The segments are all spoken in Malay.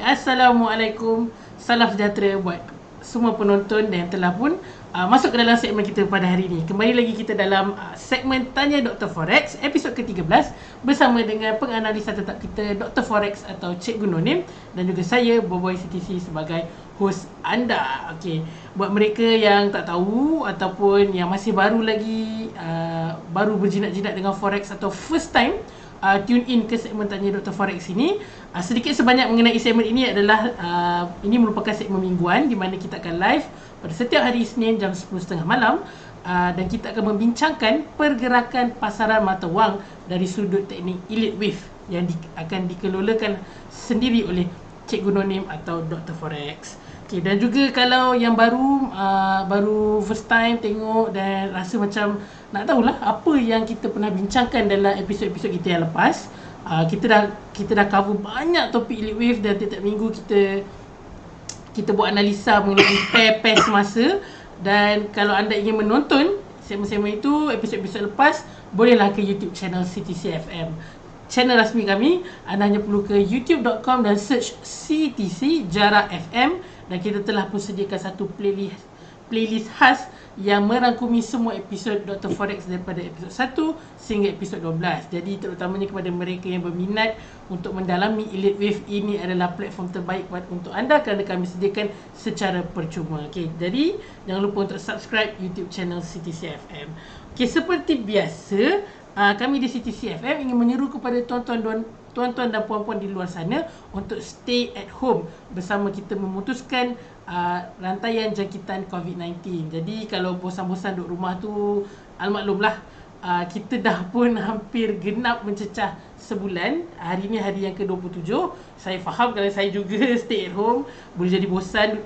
Assalamualaikum. Salam sejahtera buat semua penonton dan telah pun masuk ke dalam segmen kita pada hari ini. Kembali lagi kita dalam segmen Tanya Dr. Forex episod ke-13 bersama dengan penganalisa tetap kita Dr. Forex atau Cikgu Nonim dan juga saya Boboy CTC sebagai host anda. Okey, buat mereka yang tak tahu ataupun yang masih baru lagi baru berjinak-jinak dengan Forex atau first time tune in ke segmen Tanya Dr. Forex ini, sedikit sebanyak mengenai segmen ini adalah ini merupakan segmen mingguan di mana kita akan live pada setiap hari Isnin jam 10.30 malam dan kita akan membincangkan pergerakan pasaran mata wang dari sudut teknik Elite Wave yang akan dikelolakan sendiri oleh Cikgu Nonim atau Dr. Forex. Okay, dan juga kalau yang baru first time tengok dan rasa macam nak tahulah apa yang kita pernah bincangkan dalam episod-episod kita yang lepas, kita dah cover banyak topik Elite Wave dan tiap minggu kita buat analisa mengenai pair semasa. Dan kalau anda ingin menonton segmen-segmen itu, episod-episod lepas, bolehlah ke YouTube channel CTC FM, channel rasmi kami. Anda hanya perlu ke youtube.com dan search CTC Jarak FM dan kita telah pun sediakan satu playlist khas yang merangkumi semua episod Dr. Forex daripada episod 1 sehingga episod 12. Jadi terutamanya kepada mereka yang berminat untuk mendalami Elite Wave, ini adalah platform terbaik untuk anda kerana kami sediakan secara percuma. Okey, jadi jangan lupa untuk subscribe YouTube channel CTC FM. Okey, seperti biasa, kami di CTC FM ingin menyeru kepada tuan-tuan dan puan-puan di luar sana untuk stay at home bersama kita memutuskan rantaian jangkitan COVID-19. Jadi kalau bosan-bosan duduk rumah tu, almaklumlah, kita dah pun hampir genap mencecah sebulan. Hari ni hari yang ke-27. Saya faham kalau saya juga stay at home boleh jadi bosan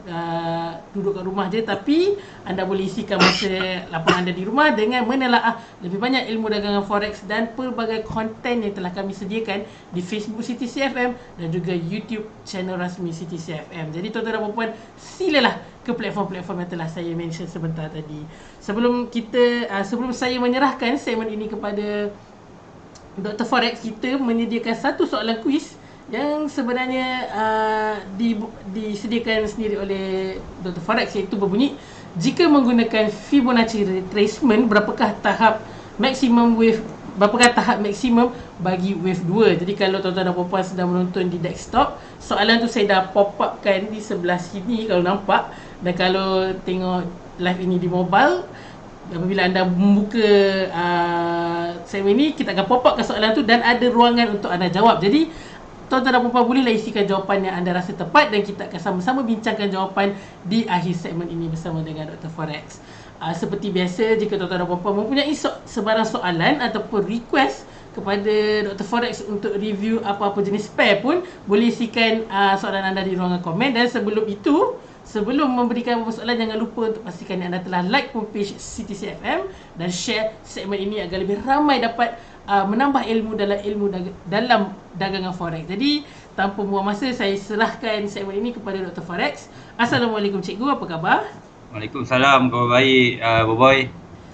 duduk kat rumah je, tapi anda boleh isikan masa lapang anda di rumah dengan menelaah lebih banyak ilmu dagangan forex dan pelbagai konten yang telah kami sediakan di Facebook CTC FM dan juga YouTube channel rasmi CTC FM. Jadi tuan-tuan dan puan-puan, silalah ke platform-platform yang telah saya mention sebentar tadi. Sebelum saya menyerahkan segmen ini kepada Dr. Forex, kita menyediakan satu soalan kuis yang sebenarnya disediakan sendiri oleh Dr. Forex, iaitu berbunyi, jika menggunakan Fibonacci retracement, berapakah tahap maksimum bagi wave 2? Jadi kalau tuan-tuan dan puan-puan sedang menonton di desktop, soalan tu saya dah pop upkan di sebelah sini kalau nampak, dan kalau tengok live ini di mobile, apabila anda membuka segmen ini, kita akan pop up ke soalan tu dan ada ruangan untuk anda jawab. Jadi tuan-tuan dan puan-puan bolehlah isikan jawapan yang anda rasa tepat dan kita akan sama-sama bincangkan jawapan di akhir segmen ini bersama dengan Dr. Forex. Seperti biasa, jika tuan-tuan dan puan-puan mempunyai sebarang soalan ataupun request kepada Dr. Forex untuk review apa-apa jenis pair pun, boleh isikan soalan anda di ruangan komen. Dan sebelum memberikan soalan, jangan lupa untuk pastikan anda telah like page CTC FM dan share segmen ini agar lebih ramai dapat menambah ilmu dalam dagangan forex. Jadi tanpa buang masa, saya serahkan segmen ini kepada Dr. Forex. Assalamualaikum cikgu, apa khabar? Waalaikumsalam, khabar baik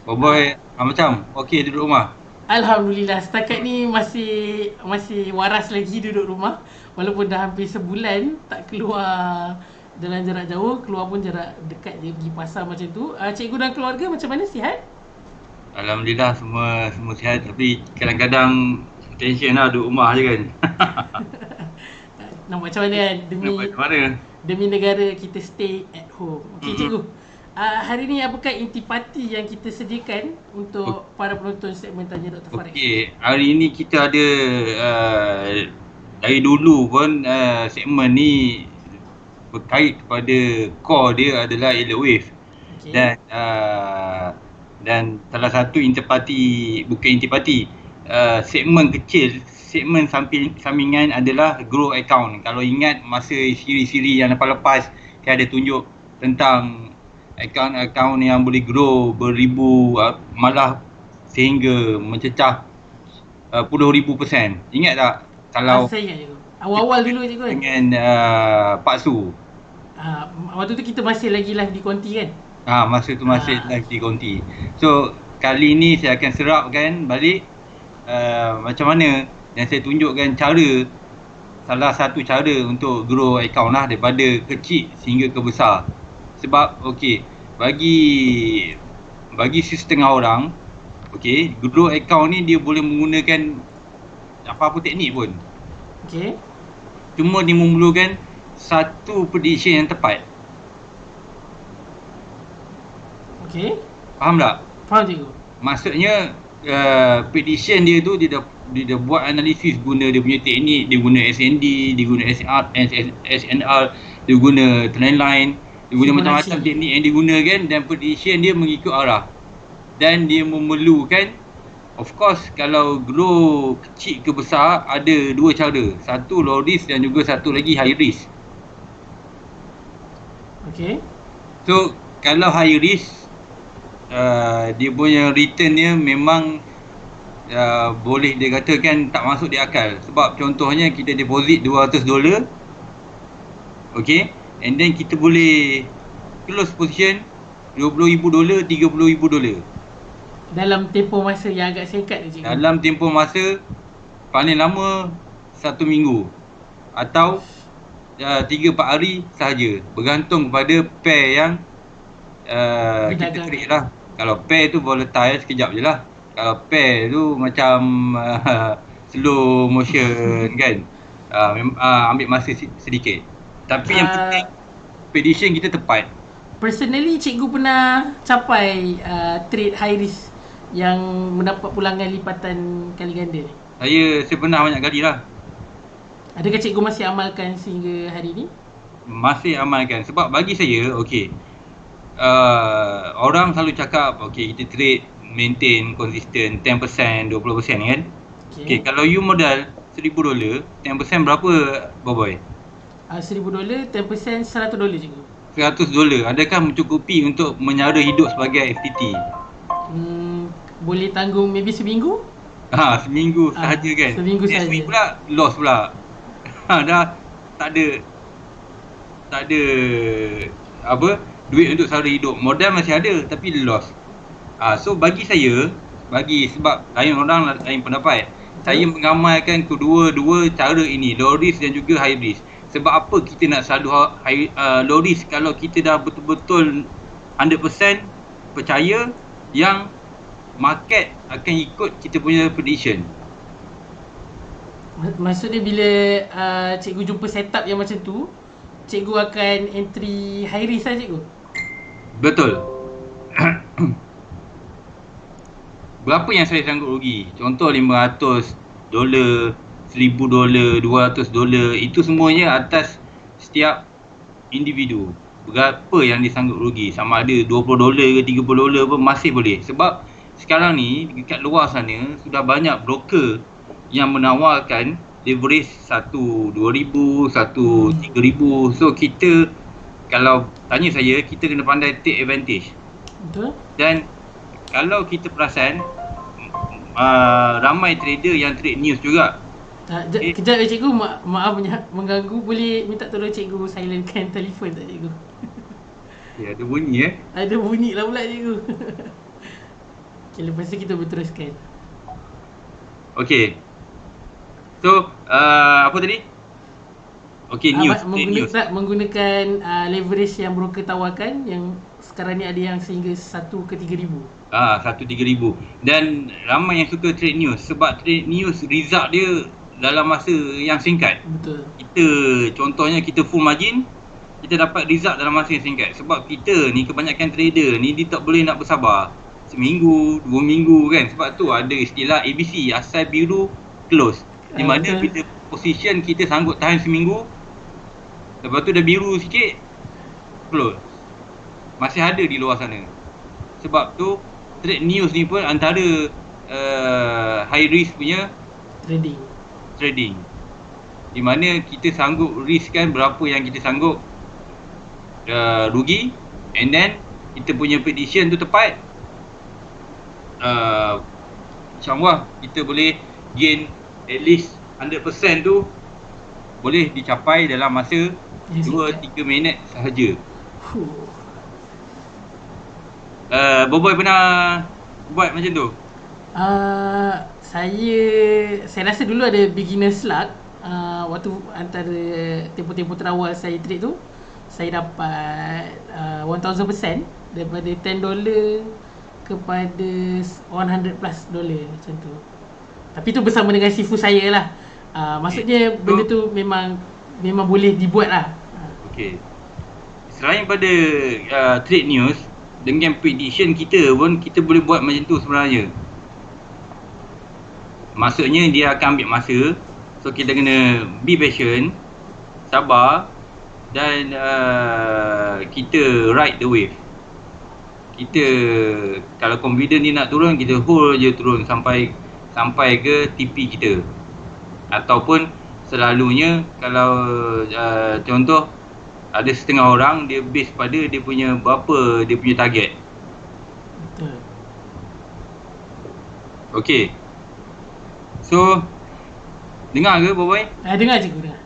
Boboy. Macam okey duduk rumah? Alhamdulillah, setakat ni masih waras lagi duduk rumah, walaupun dah hampir sebulan tak keluar dalam jarak jauh, keluar pun jarak dekat je, pergi pasar macam tu. Cikgu dan keluarga macam mana, sihat? Alhamdulillah, semua sihat, tapi kadang-kadang tension lah duduk rumah je kan. Nak buat macam mana kan, demi negara kita stay at home. Okey cikgu, hari ni apakah intipati yang kita sediakan untuk para penonton segmen Tanya Dr. Forex? Okey, hari ni kita ada dari dulu pun segmen ni berkait kepada core dia adalah Elite Wave. Okay. Dan salah satu segmen kecil, segmen sampingan adalah grow account. Kalau ingat masa siri-siri yang lepas-lepas, saya ada tunjuk tentang akaun yang boleh grow beribu, malah sehingga mencecah puluh ribu %. Ingat tak? Kalau saya ingat cikgu, awal-awal dulu cikgu kan, dengan Pak Su. Waktu tu kita masih lagi live di Konti kan? Masa tu masih live di Konti. So kali ni saya akan serapkan balik macam mana, dan saya tunjukkan cara salah satu cara untuk grow account lah, daripada kecil sehingga ke besar. Sebab bagi setengah orang, grow account ni dia boleh menggunakan apa-apa teknik pun. Cuma dia memerlukan satu prediction yang tepat. Faham tak? Faham cikgu. Maksudnya prediction dia tu dia dah buat analisis guna dia punya teknik, dia guna SND, dia guna SNR, dia guna trend line, dia guna macam-macam teknik yang digunakan, dan prediction dia mengikut arah. Dan dia memerlukan, of course, kalau grow kecil ke besar, ada dua cara. Satu low risk dan juga satu lagi high risk. So kalau high risk, dia punya return dia memang boleh dikatakan tak masuk di akal. Sebab contohnya kita deposit $200, and then kita boleh close position $20,000, $30,000 dalam tempoh masa yang agak singkat je cikgu. Dalam tempoh masa paling lama 1 minggu atau 3-4 hari sahaja, bergantung kepada pair yang kita trade lah. Kalau pair tu volatile sekejap je lah. Kalau pair tu macam slow motion kan, ambil masa sedikit. Tapi yang penting prediction kita tepat. Personally cikgu pernah capai trade high risk yang mendapat pulangan lipatan kali ganda ni? Saya pernah banyak kali lah. Adakah cikgu masih amalkan sehingga hari ni? Masih amalkan. Sebab bagi saya, orang selalu cakap kita trade maintain konsisten 10%, 20% kan. Kalau you modal $1,000, 10% berapa Boboy? $1,000, 10% $100 cikgu. $100. Adakah mencukupi untuk menyara hidup sebagai FTT? Boleh tanggung maybe seminggu? Seminggu sahaja kan. Seminggu sahaja. Next week pula loss pula. Dah tak ada duit untuk sara hidup. Modal masih ada tapi loss. So bagi saya, sebab lain orang lain pendapat, saya mengamalkan kedua-dua cara ini, low risk dan juga high risk. Sebab apa kita nak selalu low risk kalau kita dah betul-betul 100% percaya yang market akan ikut kita punya prediction. Maksudnya bila cikgu jumpa setup yang macam tu, cikgu akan entry high risk lah cikgu? Betul. Berapa yang saya sanggup rugi? Contoh $500, $1,000, $200, itu semuanya atas setiap individu. Berapa yang disanggup rugi, sama ada $20 ke $30 pun masih boleh. Sebab sekarang ni dekat luar sana sudah banyak broker yang menawarkan leverage 1,2,000, 1,3,000. So kita, kalau tanya saya, kita kena pandai take advantage. Betul. Dan kalau kita perasan, ramai trader yang trade news juga. Kejap cikgu, maaf mengganggu, boleh minta tolong cikgu silentkan telefon tak cikgu? Ada bunyi Ada bunyi lah pula cikgu. Lepas tu kita berteruskan. So apa tadi? News. Menggunakan leverage yang broker tawarkan, yang sekarang ni ada yang sehingga 1 ke 3,000. 1-3,000. Dan ramai yang suka trade news. Sebab trade news result dia dalam masa yang singkat. Betul. Contohnya kita full margin, kita dapat result dalam masa yang singkat. Sebab kita ni, kebanyakan trader ni, dia tak boleh nak bersabar seminggu, 2 minggu kan. Sebab tu ada istilah ABC, asal biru close. Di mana bila position kita sanggup tahan seminggu, lepas tu dah biru sikit, close. Masih ada di luar sana. Sebab tu trade news ni pun antara high risk punya trading. Di mana kita sanggup riskkan berapa yang kita sanggup rugi, and then kita punya prediction tu tepat, insyaAllah kita boleh gain at least 100% tu boleh dicapai dalam masa 2-3 minit sahaja. Boboy pernah buat macam tu? Saya rasa dulu ada beginner's luck. waktu antara tempoh-tempoh terawal saya trade tu, saya dapat 1000% daripada $10 kepada $100 macam tu. Tapi tu bersama dengan sifu saya lah. Maksudnya benda tu memang boleh dibuat lah. Okey. Selain pada trade news, dengan prediction kita pun kita boleh buat macam tu sebenarnya. Maksudnya dia akan ambil masa. So kita kena be patient, sabar dan kita ride the wave. Kita kalau confident dia nak turun, kita hold je turun sampai ke TP kita. Ataupun selalunya kalau contoh ada setengah orang dia base pada dia punya berapa dia punya target. Betul. Okey. So dengar ke Boy? Dengar cikgu dah.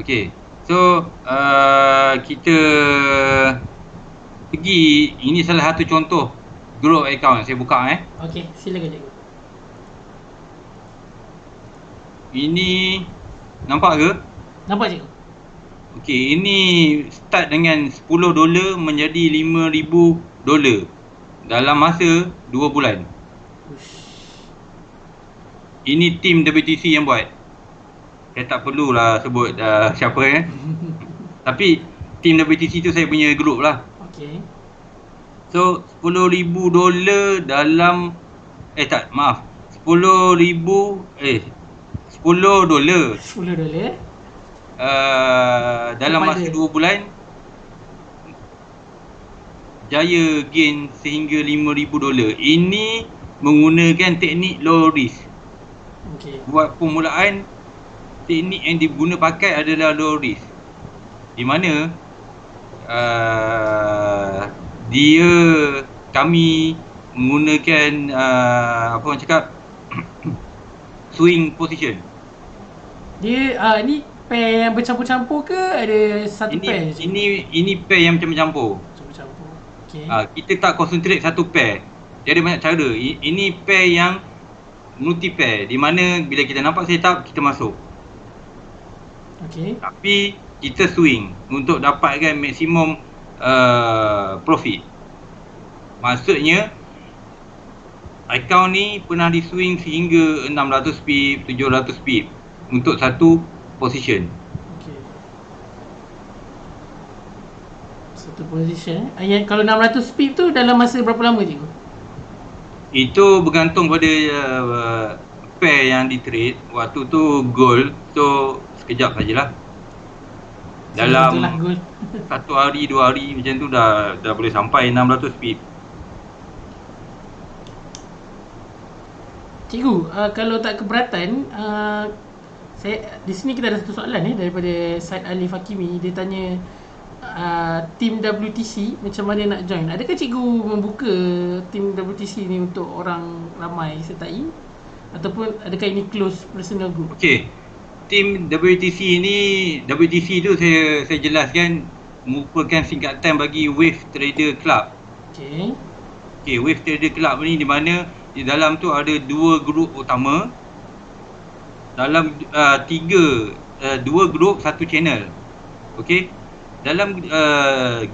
Okey. So kita pergi, ini salah satu contoh group account saya buka Okey, silakan cikgu. Ini nampak ke? Nampak cikgu? Okey, ini start dengan $10 menjadi $5,000 dalam masa 2 bulan. Ini tim WTC yang buat. Saya tak perlulah sebut siapa Tapi tim WTC tu saya punya group lah. Okey. So $10,000 dalam maaf, $10,000 $10 dalam masa 2 bulan jaya gain sehingga $5,000. Ini menggunakan teknik low risk. Okey. Buat permulaan, teknik yang diguna pakai adalah low risk, di mana kami menggunakan apa orang cakap swing position. Dia ni pair yang bercampur-campur ke ada satu pair? Ini pair yang macam-campur. Campur-campur. Okey. Kita tak concentrate satu pair. Jadi banyak cara. Ini pair yang multi pair, di mana bila kita nampak setup kita masuk. Okey. Tapi kita swing untuk dapatkan maksimum profit. Maksudnya account ni pernah di swing sehingga 600 pip, 700 pip untuk satu position. Okey. Satu position. Kalau 600 pip tu dalam masa berapa lama cikgu? Itu bergantung pada pair yang di trade. Waktu tu gold, so sekejap sajalah. Dalam gold. 1 hari 2 hari macam tu dah boleh sampai 600 pip. Cikgu, kalau tak keberatan, saya di sini kita ada satu soalan daripada Said Alif Hakimi. Dia tanya tim WTC macam mana nak join. Adakah cikgu membuka tim WTC ni untuk orang ramai sertai, ataupun adakah ini close personal group? Okey. Tim WTC tu saya jelaskan merupakan singkatan bagi Wave Trader Club. Okey. Wave Trader Club ni di mana di dalam tu ada 2 grup utama. Dalam 2 grup, 1 channel. Okey. Dalam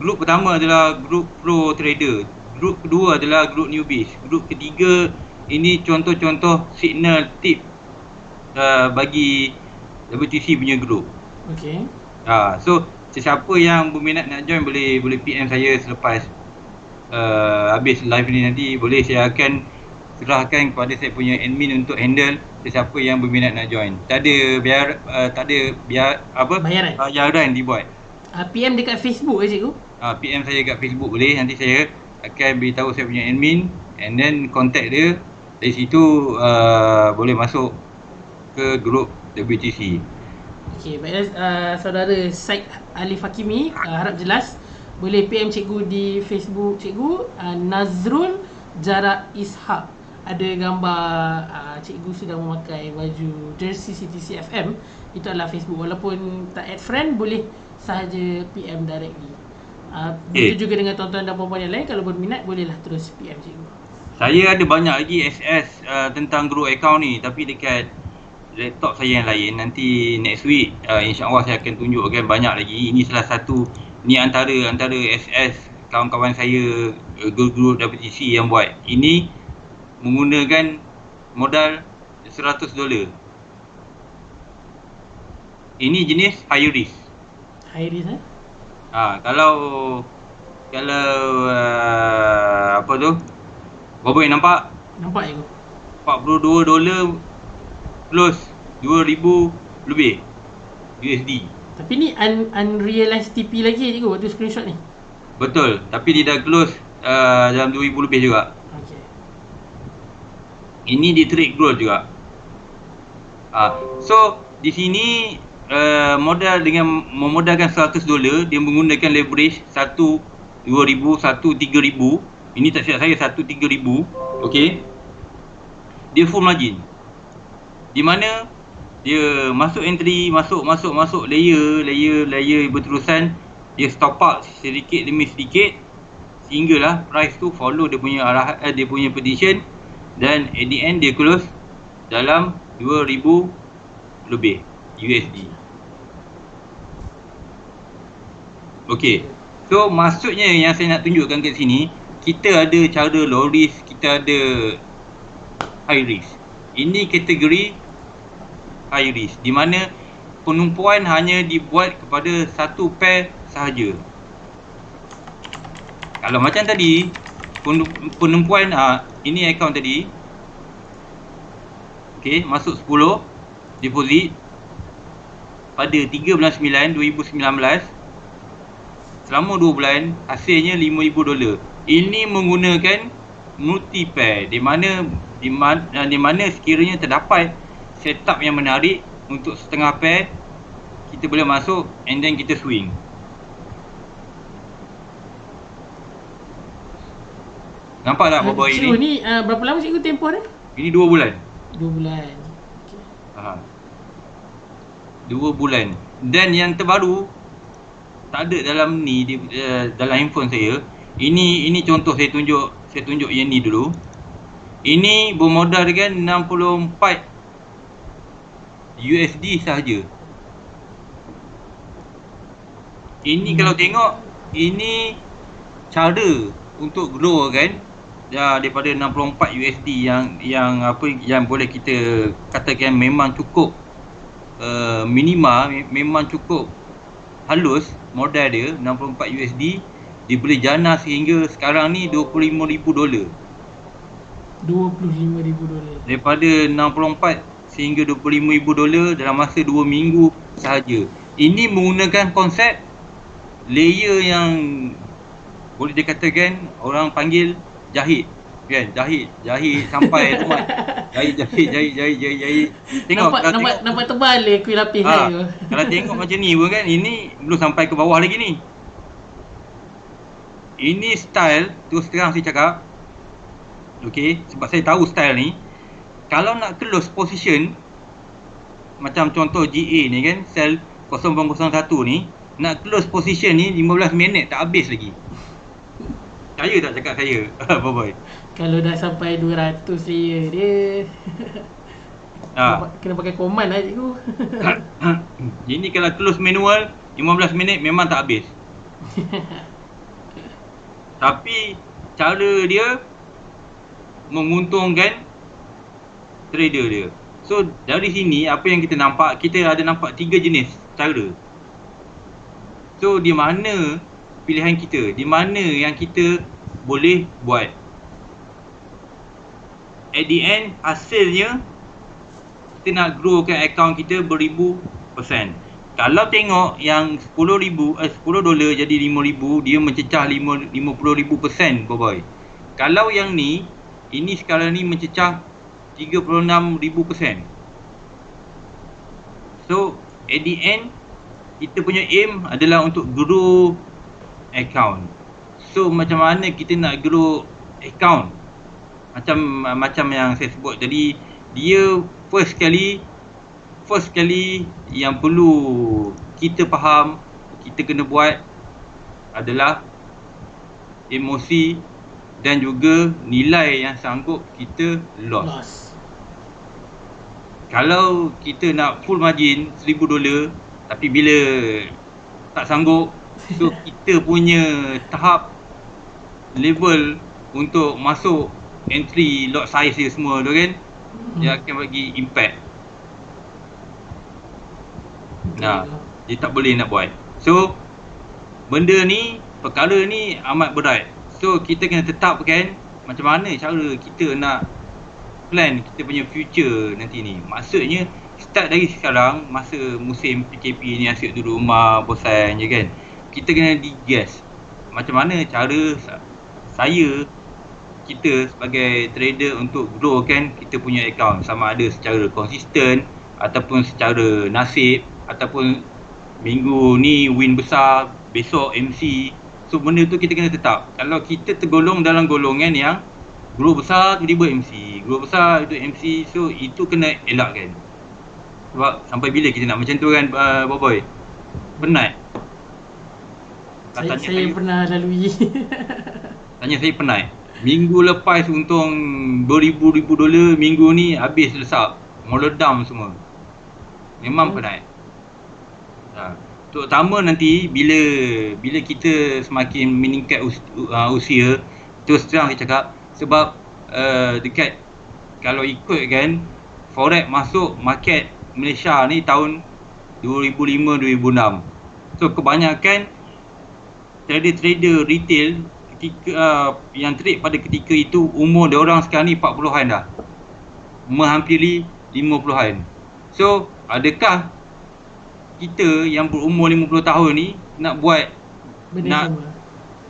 grup pertama adalah grup pro trader. Grup kedua adalah grup newbies. Grup ketiga ini contoh-contoh signal tip bagi WTC punya grup. Okey. So sesiapa yang berminat nak join boleh PM saya selepas habis live ni nanti. Boleh saya akan serahkan kepada saya punya admin untuk handle sesiapa yang berminat nak join. Tak ada bayaran dibuat. PM dekat Facebook ke cikgu? PM saya kat Facebook boleh. Nanti saya akan beritahu saya punya admin and then contact dia. Dari situ boleh masuk ke grup WTC. Okey, baiklah saudara Said Alif Hakimi, harap jelas. Boleh PM cikgu di Facebook cikgu, Nazrul Jarak Ishak. Ada gambar cikgu sedang memakai baju jersey CTC FM. Itu adalah Facebook. Walaupun tak add friend, boleh sahaja PM directly. Begitu juga dengan tuan-tuan dan puan-puan yang lain. Kalau berminat, bolehlah terus PM cikgu. Saya ada banyak lagi SS tentang grow account ni, tapi dekat laptop saya yang lain. Nanti next week insya-Allah saya akan tunjukkan banyak lagi. Ini salah satu, ni antara SS kawan-kawan saya guru WTC yang buat. Ini menggunakan modal $100. Ini jenis high risk. High risk Kalau apa tu? Boboy nampak? Nampak je. $42 plus 2,000 lebih USD. Tapi ni unrealized TP lagi je waktu screenshot ni. Betul, tapi dia dah close dalam 2,000 lebih juga. Okey. Ini di trade growth juga. So di sini modal dengan memodalkan $100, dia menggunakan leverage 1 2,000, 1 3,000. Ini tak silap saya 1 3,000. Okey. Dia full margin. Di mana dia masuk entry, masuk layer berterusan, dia stop out sedikit demi sedikit sehinggalah price tu follow dia punya dia punya prediction, dan at the end dia close dalam 2,000 lebih USD. Okey. So maksudnya yang saya nak tunjukkan kat sini, kita ada cara low risk, kita ada high risk. Ini kategori high risk, di mana penumpuan hanya dibuat kepada satu pair sahaja. Kalau macam tadi, penumpuan ini akaun tadi. Okey, masuk 10 deposit pada 13/9/2019. Selama 2 bulan, hasilnya $5,000. Ini menggunakan multi pair, di mana sekiranya terdapat setup yang menarik untuk setengah pair, kita boleh masuk and then kita swing. Nampak tak bawah ini? Ni berapa lama cikgu tempoh dia? Ini 2 bulan. 2 bulan. Okey. 2 bulan. Dan yang terbaru, tak ada dalam ni dalam handphone saya. Ini contoh saya tunjuk yang ni dulu. Ini bermodal dengan 64 USD sahaja. Ini kalau tengok, ini cara untuk grow kan, daripada 64 USD yang boleh kita katakan memang cukup minima, memang cukup halus modal dia 64 USD, dia boleh jana sehingga sekarang ni $25,000. $25,000 daripada 64 sehingga $25,000 dalam masa 2 minggu sahaja. Ini menggunakan konsep layer yang boleh dikatakan orang panggil jahit kan, jahit sampai tuan. Jahit. Tengok nampak tebal kuih lapis tu. Kalau tengok macam ni pun kan, ini belum sampai ke bawah lagi ni. Ini style, terus terang saya cakap, okey, sebab saya tahu style ni, kalau nak close position macam contoh GA ni kan, sell 0.01 ni, nak close position ni 15 minit tak habis lagi. Percaya tak cakap saya? Boy. Kalau dah sampai 200 layer dia kena pakai command lah cikgu. Ini kalau close manual 15 minit memang tak habis. Tapi cara dia menguntungkan trader dia. So dari sini apa yang kita nampak, kita ada nampak 3 jenis cara. So di mana pilihan kita, di mana yang kita boleh buat. At the end, hasilnya kita nak growkan account kita beribu %. Kalau tengok yang $10 jadi $5,000, dia mencecah 50,000% boy. Kalau yang ni, ini sekarang ni mencecah 36,000%. So at the end, kita punya aim adalah untuk grow account. So macam mana kita nak grow account? Macam yang saya sebut tadi, dia first kali yang perlu kita faham, kita kena buat adalah emosi dan juga nilai yang sanggup kita loss. Kalau kita nak full margin $1,000 tapi bila tak sanggup, so kita punya tahap level untuk masuk entry lot size dia semua tu kan, dia akan bagi impact. Nah, dia tak boleh nak buat. So benda ni, perkara ni amat berat. So kita kena tetapkan macam mana cara kita nak plan kita punya future nanti ni. Maksudnya start dari sekarang, masa musim PKP ni asyik duduk rumah bosan je kan, kita kena digas macam mana cara kita sebagai trader untuk growkan kita punya account, sama ada secara konsisten ataupun secara nasib, ataupun minggu ni win besar, besok MC. So benda tu kita kena tetap. Kalau kita tergolong dalam golongan yang grow besar tiba-tiba MC, grow besar itu MC, so itu kena elakkan. Sebab sampai bila kita nak macam tu kan, Boboy? Penat. Saya pernah lalui. Tanya saya penat. Minggu lepas untung $2,000, minggu ni habis lesap, meledam semua. Memang penat. Terutama nanti bila kita semakin meningkat usia, terus terang saya cakap, sebab dekat kalau ikut kan, forex masuk market Malaysia ni tahun 2005-2006. So kebanyakan trader retail ketika yang trade pada ketika itu, umur dia orang sekarang ni 40-an dah, menghampiri 50-an. So adakah kita yang berumur 50 tahun ni nak buat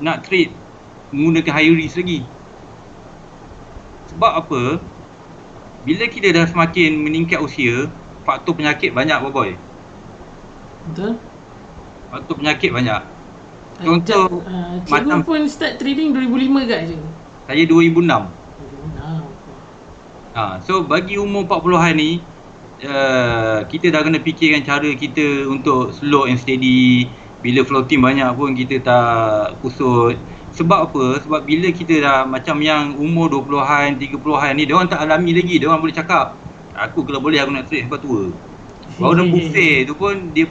nak trade menggunakan high risk lagi? Sebab apa? Bila kita dah semakin meningkat usia, faktor penyakit banyak, Boboy. Betul? Faktor penyakit banyak. Contoh cikgu pun start trading 2005 kat je. Saya 2006. 2006. So bagi umur 40-an ni, kita dah kena fikirkan cara kita untuk slow and steady. Bila floating banyak pun kita tak kusut. Sebab apa? Sebab bila kita dah macam yang umur 20-an, 30-an ni, diorang tak alami lagi. Diorang boleh cakap, aku kalau boleh aku nak trade sebab tua. Warren Buffett tu pun dia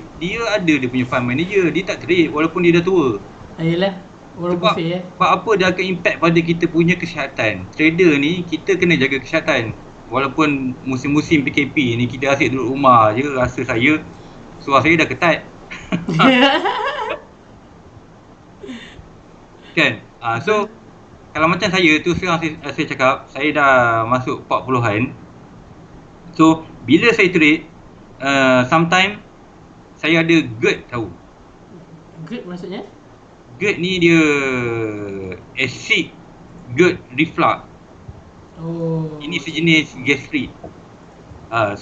ada dia punya fund manager, dia tak trade walaupun dia dah tua. Ayolah, Warren Buffett Sebab apa dia akan impact pada kita punya kesihatan. Trader ni kita kena jaga kesihatan. Walaupun musim-musim PKP ni kita asyik duduk rumah je, rasa saya suara saya dah ketat. Kan? So kalau macam saya tu, sekarang saya cakap saya dah masuk 40-an. So bila saya trade, sometimes saya ada GERD, tahu? GERD maksudnya? GERD ni dia acid GERD reflux. Oh. Ini sejenis gastrit.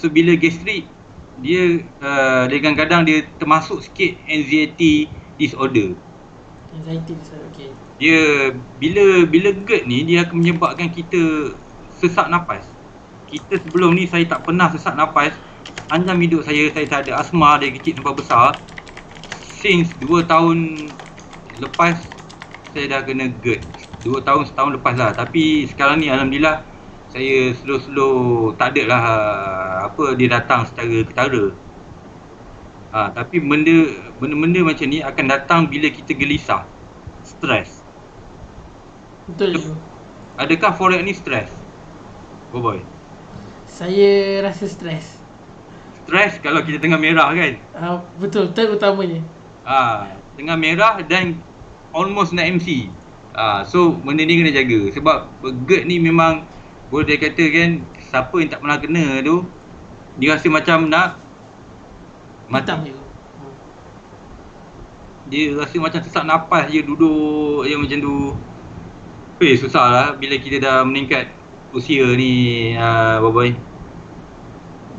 So bila gastrit, dia kadang-kadang dia termasuk sikit anxiety disorder. Anxiety disorder, okey. Dia bila GERD ni, dia akan menyebabkan kita sesak nafas. Kita sebelum ni saya tak pernah sesak nafas. Panjang hidup saya tak ada asma dari kecil sampai besar. Since 2 tahun lepas saya dah kena GERD. 2 tahun, setahun lepas lah. Tapi sekarang ni alhamdulillah saya slow tak ada lah apa dia datang secara ketara. Tapi benda-benda macam ni akan datang bila kita gelisah, stres. Betul. Adakah forex ni stres, Boboy? Saya rasa stres. Stres kalau kita tengah merah kan? Betul, terutamanya. Tengah merah dan almost nak MC. So benda ni kena jaga. Sebab GERD ni memang boleh dia kata kan, siapa yang tak pernah kena tu, dia rasa macam nak mati. Dia rasa macam sesak nafas je, duduk je macam tu. Susah lah bila kita dah meningkat usia ni, Boboy.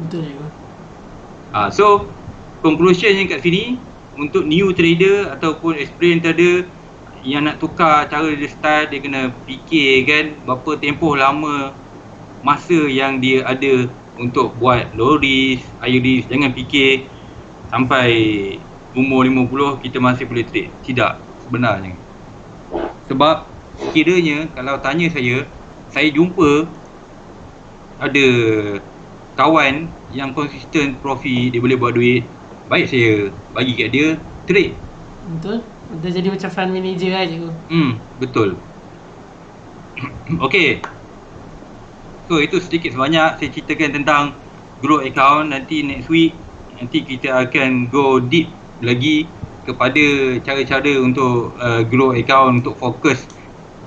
Betul je. So conclusion yang kat sini, untuk new trader ataupun experienced trader yang nak tukar cara dia start, dia kena fikir kan berapa tempoh lama masa yang dia ada untuk buat low risk, high risk. Jangan fikir sampai umur 50 kita masih boleh trade. Tidak sebenarnya. Sebab Kiranya kalau tanya saya jumpa ada kawan yang konsisten profit, dia boleh buat duit, baik saya bagi kat dia trade. Betul. Dah jadi macam fund manager lah cikgu. Betul. Okey. So itu sedikit sebanyak saya ceritakan tentang grow account. Nanti next week nanti kita akan go deep lagi kepada cara-cara untuk grow account, untuk fokus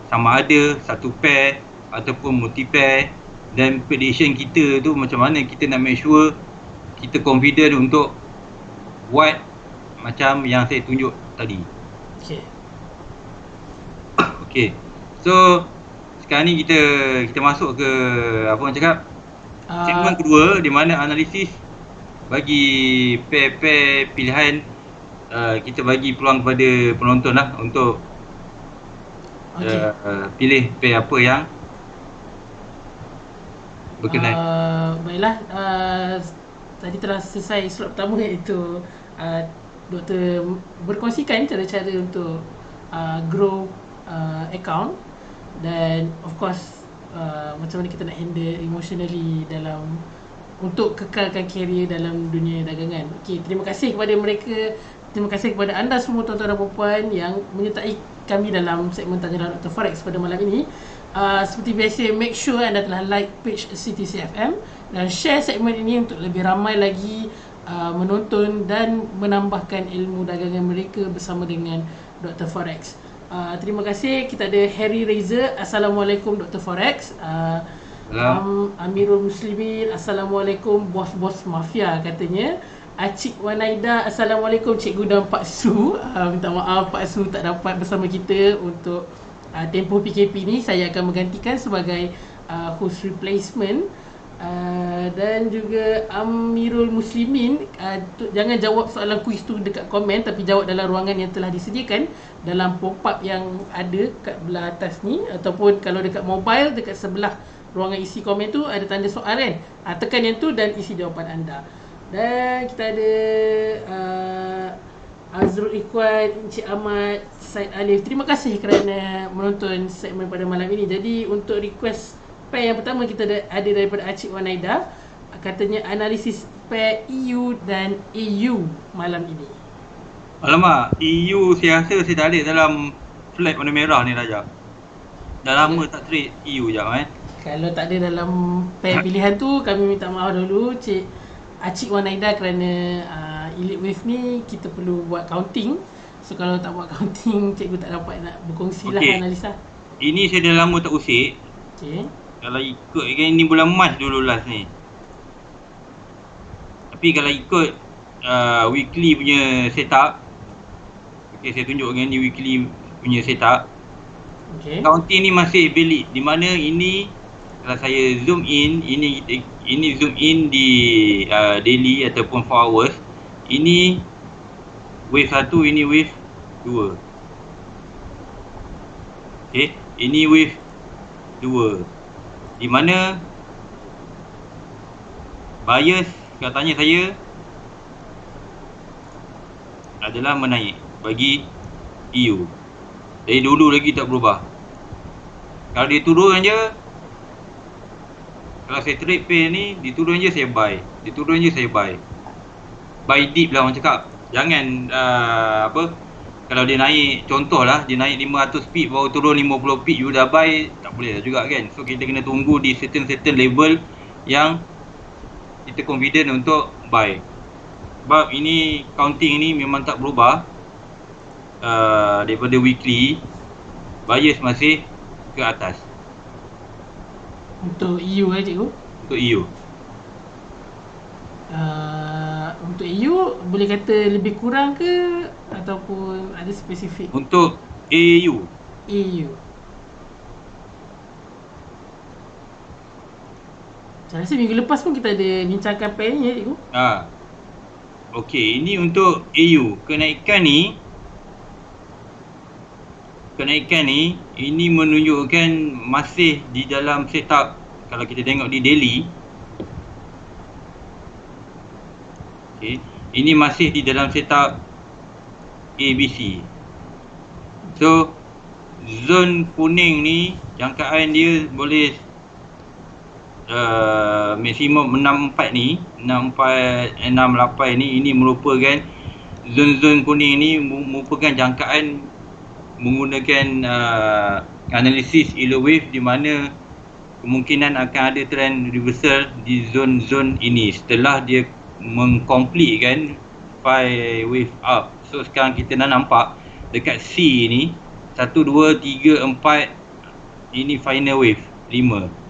sama ada satu pair ataupun multi pair, dan prediction kita tu macam mana kita nak make sure kita confident untuk buat macam yang saya tunjuk tadi. Okay. Okay. So sekarang ni kita masuk ke apa orang cakap, segmen kedua di mana analisis bagi pair-pair pilihan. Kita bagi peluang kepada penonton lah untuk pilih pair apa yang berkenan. Baiklah, tadi telah selesai slot pertama, iaitu Doktor berkongsikan cara-cara untuk grow account, dan of course macam mana kita nak handle emotionally dalam untuk kekalkan career dalam dunia dagangan. Okey, terima kasih kepada mereka, terima kasih kepada anda semua tuan-tuan dan puan yang menyertai kami dalam segmen Tanya Dr. Forex pada malam ini. Seperti biasa, make sure anda telah like page CTC-FM dan share segmen ini untuk lebih ramai lagi menonton dan menambahkan ilmu dagangan mereka bersama dengan Dr. Forex. Terima kasih. Kita ada Harry Reza. Assalamualaikum Dr. Forex. Amirul Muslimin. Assalamualaikum bos-bos mafia katanya. Acik Wanaida. Assalamualaikum Cikgu dan Pak Su. Minta maaf Pak Su tak dapat bersama kita untuk tempoh PKP ni. Saya akan menggantikan sebagai host replacement. Dan juga Amirul Muslimin, jangan jawab soalan kuis tu dekat komen, tapi jawab dalam ruangan yang telah disediakan dalam pop-up yang ada kat belah atas ni, ataupun kalau dekat mobile dekat sebelah ruangan isi komen tu ada tanda soal kan, tekan yang tu dan isi jawapan anda. Dan kita ada Azrul Ikhwan, Encik Ahmad, Syed Alif. Terima kasih kerana menonton segmen pada malam ini. Jadi untuk request pair yang pertama kita ada daripada Acik Wanaida, katanya analisis pair EU dan AU malam ini. Alamak, EU saya rasa saya tak ada dalam flag warna merah ni Raja. Dah lama tak trade EU jap Kalau tak ada dalam pair pilihan tu, kami minta maaf dulu Cik Acik Wanaida, kerana Elite Wave ni kita perlu buat counting. So kalau tak buat counting, cikgu tak dapat nak berkongsi lah analisa. Ini saya dah lama tak usik. Okay. Kalau ikut kan ni bulan Mac dulu last ni. Tapi kalau ikut weekly punya setup, okay, saya tunjukkan ni weekly punya setup. Okay. Counting ni masih valid, di mana ini kalau saya zoom in, ini zoom in di daily ataupun 4 hours. Ini wave 1, ini wave 2. Okay, ini wave 2. Di mana buyers kalau tanya saya adalah menaik bagi EU. Dari dulu lagi tak berubah. Kalau dia turun je, kalau saya trade pair ni, dia turun je saya buy, dia turun je saya buy. Buy deep lah orang cakap. Jangan kalau dia naik, contohlah dia naik 500 pip baru turun 50 pip you dah buy, tak boleh lah juga kan. So kita kena tunggu di certain level yang kita confident untuk buy. Sebab ini counting ni memang tak berubah daripada weekly. Buyers masih ke atas. Untuk EU cikgu? Untuk EU. Untuk EU boleh kata lebih kurang ke ataupun ada spesifik? Untuk AU. Saya rasa minggu lepas pun kita ada bincangkan pair ni cikgu. Okey, ini untuk AU. Kenaikan ni ini menunjukkan masih di dalam setup. Kalau kita tengok di daily, okay, ini masih di dalam setup ABC. So zon kuning ni jangkaan dia boleh maksimum 64 ni, 64, 68 ni, ini merupakan zon-zon kuning ni merupakan jangkaan menggunakan analisis Euler wave, di mana kemungkinan akan ada trend reversal di zon-zon ini setelah dia mengcompletekan phi wave up. So sekarang kita dah nampak dekat C ni 1, 2, 3, 4, ini final wave 5.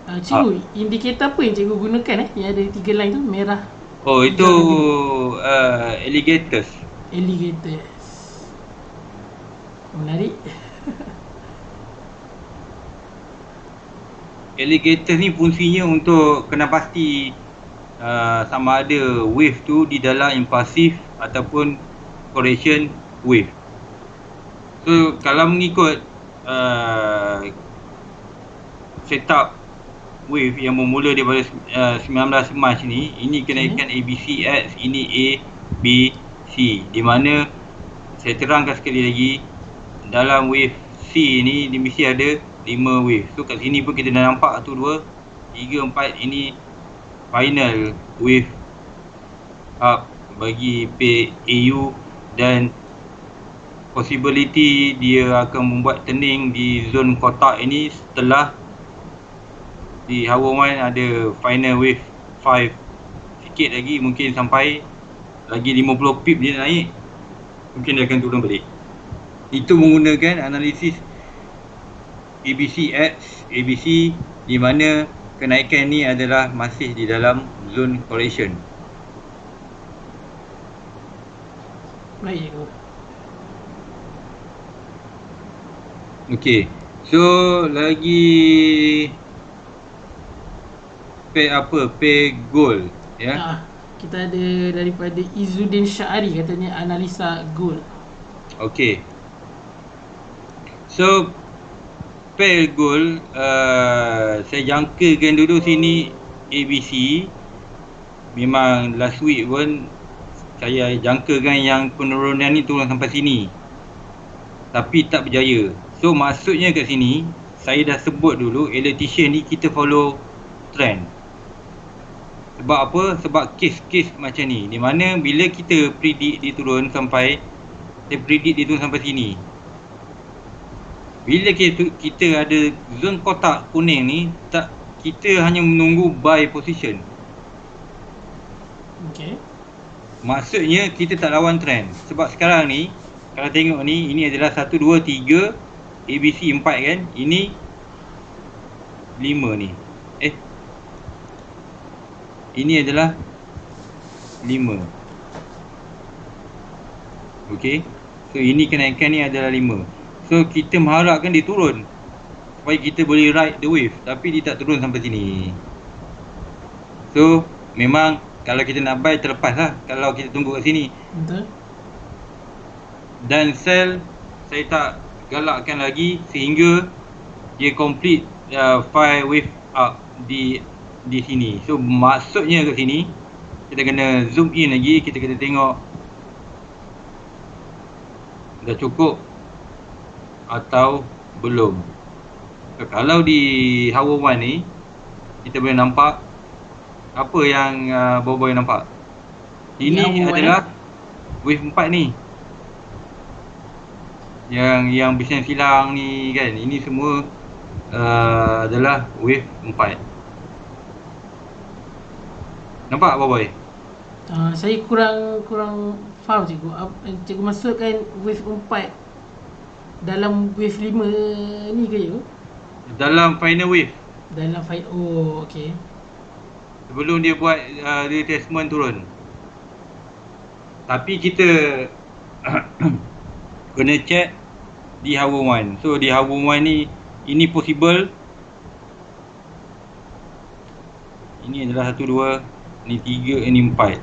Cikgu, indikator apa yang cikgu gunakan yang ada 3 line tu, merah? Oh, itu alligators. Alligators. Menarik. Alligator ni fungsinya untuk kena pasti sama ada wave tu di dalam impulsif ataupun correction wave. So kalau mengikut setup wave yang bermula daripada 19 Mac ni, ini kenaikan ABCX, ini A, B, C, di mana saya terangkan sekali lagi, dalam wave C ni dia mesti ada 5 wave. So kat sini pun kita dah nampak 1, 2, 3, 4, ini final wave up bagi PAU, dan possibility dia akan membuat turning di zon kotak ini setelah di hour 1 ada final wave 5 sikit lagi, mungkin sampai lagi 50 pip dia naik, mungkin dia akan turun balik. Itu menggunakan analisis ABCX, ABC, di mana kenaikan ni adalah masih di dalam zone correction. Baik. Okey. So lagi pair apa? Pair gold, ya. Kita ada daripada Izzuddin Syahari, katanya analisa gold. Okey. So pair gold, saya jangkakan dulu sini ABC. Memang last week pun saya jangkakan yang penurunan ni turun sampai sini, tapi tak berjaya. So maksudnya kat sini saya dah sebut dulu, elevation ni kita follow trend. Sebab apa? Sebab kes-kes macam ni, di mana bila kita predict dia turun sampai, saya predict dia turun sampai sini, bila kita ada zon kotak kuning ni, tak, kita hanya menunggu buy position. Okey. Maksudnya kita tak lawan trend. Sebab sekarang ni kalau tengok ni, ini adalah 1, 2, 3, ABC 4 kan, ini 5 ni. Ini adalah 5. Okey. So ini kenaikan ni adalah 5. So kita mengharapkan dia turun supaya kita boleh ride the wave, tapi dia tak turun sampai sini. So memang kalau kita nak buy terlepas lah kalau kita tunggu kat sini. Betul. Dan sell saya tak galakkan lagi sehingga dia complete 5 wave up di sini. So maksudnya kat sini kita kena zoom in lagi, kita kena tengok dah cukup atau belum. So, kalau di hour 1 ni kita boleh nampak apa yang boy nampak. Ini adalah wave 4 ni. Yang bisnes silang ni kan, ini semua adalah wave 4. Nampak boy? Saya kurang faham cikgu. Cikgu maksudkan wave 4 dalam wave 5 ni ke cikgu? Dalam final wave. Dalam oh okey. Sebelum dia buat retracement turun. Tapi kita kena check di hour 1. So di hour 1 ni, ini possible. Ini adalah 1, 2, ni 3, ini 4.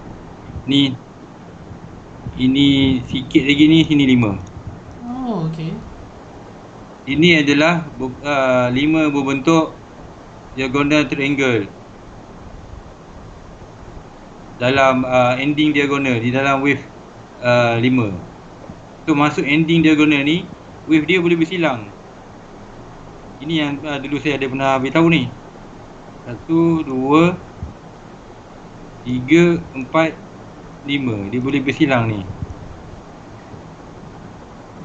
Ini sikit lagi ni, sini 5. Oh okey. Ini adalah 5 berbentuk diagonal triangle dalam ending diagonal di dalam wave 5. So masuk ending diagonal ni, wave dia boleh bersilang. Ini yang dulu saya ada pernah beritahu ni. 1, 2, 3, 4, 5. Dia boleh bersilang ni.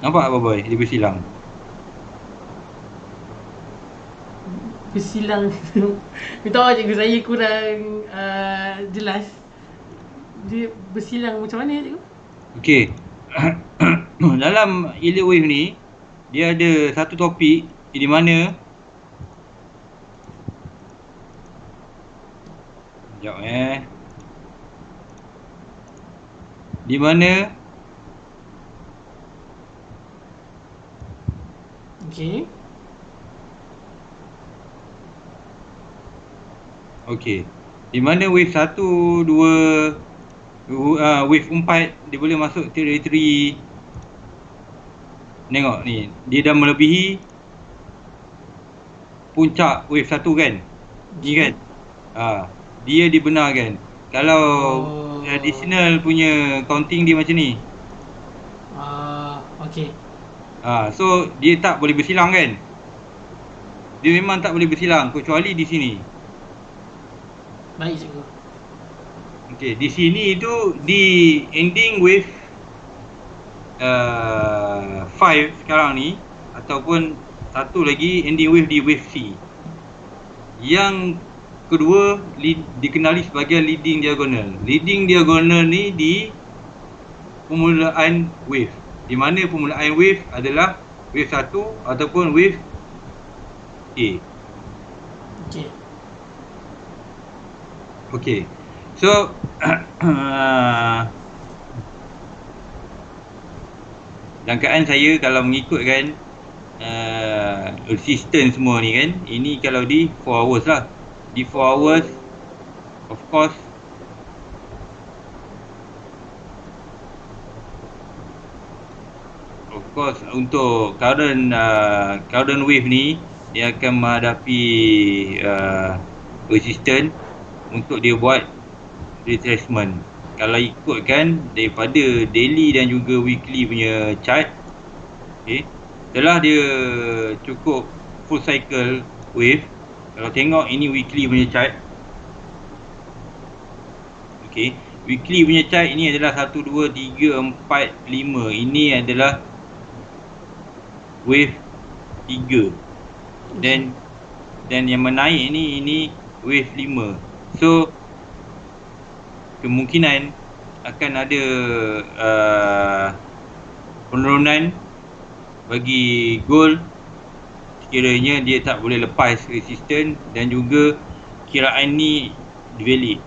Nampak apa boy? Dia bersilang. Bersilang. Minta maaf cikgu, saya kurang jelas. Dia bersilang macam mana cikgu? Okey. Dalam Elliott wave ni, dia ada satu topik di mana sekejap di mana Okey. Okey. Di mana wave 1, 2, wave 4 dia boleh masuk teritori. Tengok ni, dia dah melebihi puncak wave 1 kan? Ni kan? Dia dibenarkan. Kalau traditional punya counting dia macam ni. Okey. So dia tak boleh bersilang kan? Dia memang tak boleh bersilang kecuali di sini. Baik cikgu. Okey, di sini tu di ending wave 5 sekarang ni, ataupun satu lagi ending wave di wave C. Yang kedua dikenali sebagai leading diagonal. Leading diagonal ni di permulaan wave, di mana permulaan wave adalah wave 1 ataupun wave A. Okey. Okey. So jangkaan saya kalau mengikutkan resistance semua ni kan, ini kalau di 4 hours lah. Di 4 hours of course untuk current wave ni dia akan menghadapi resistance untuk dia buat retracement. Kalau ikutkan daripada daily dan juga weekly punya chart, okey, setelah dia cukup full cycle wave, kalau tengok ini weekly punya chart, okey, weekly punya chart ini adalah 1, 2, 3, 4, 5. Ini adalah wave 3. Dan yang menaik ni, ini wave 5. So kemungkinan akan ada penurunan bagi gold sekiranya dia tak boleh lepas resistance dan juga kiraan ni valid.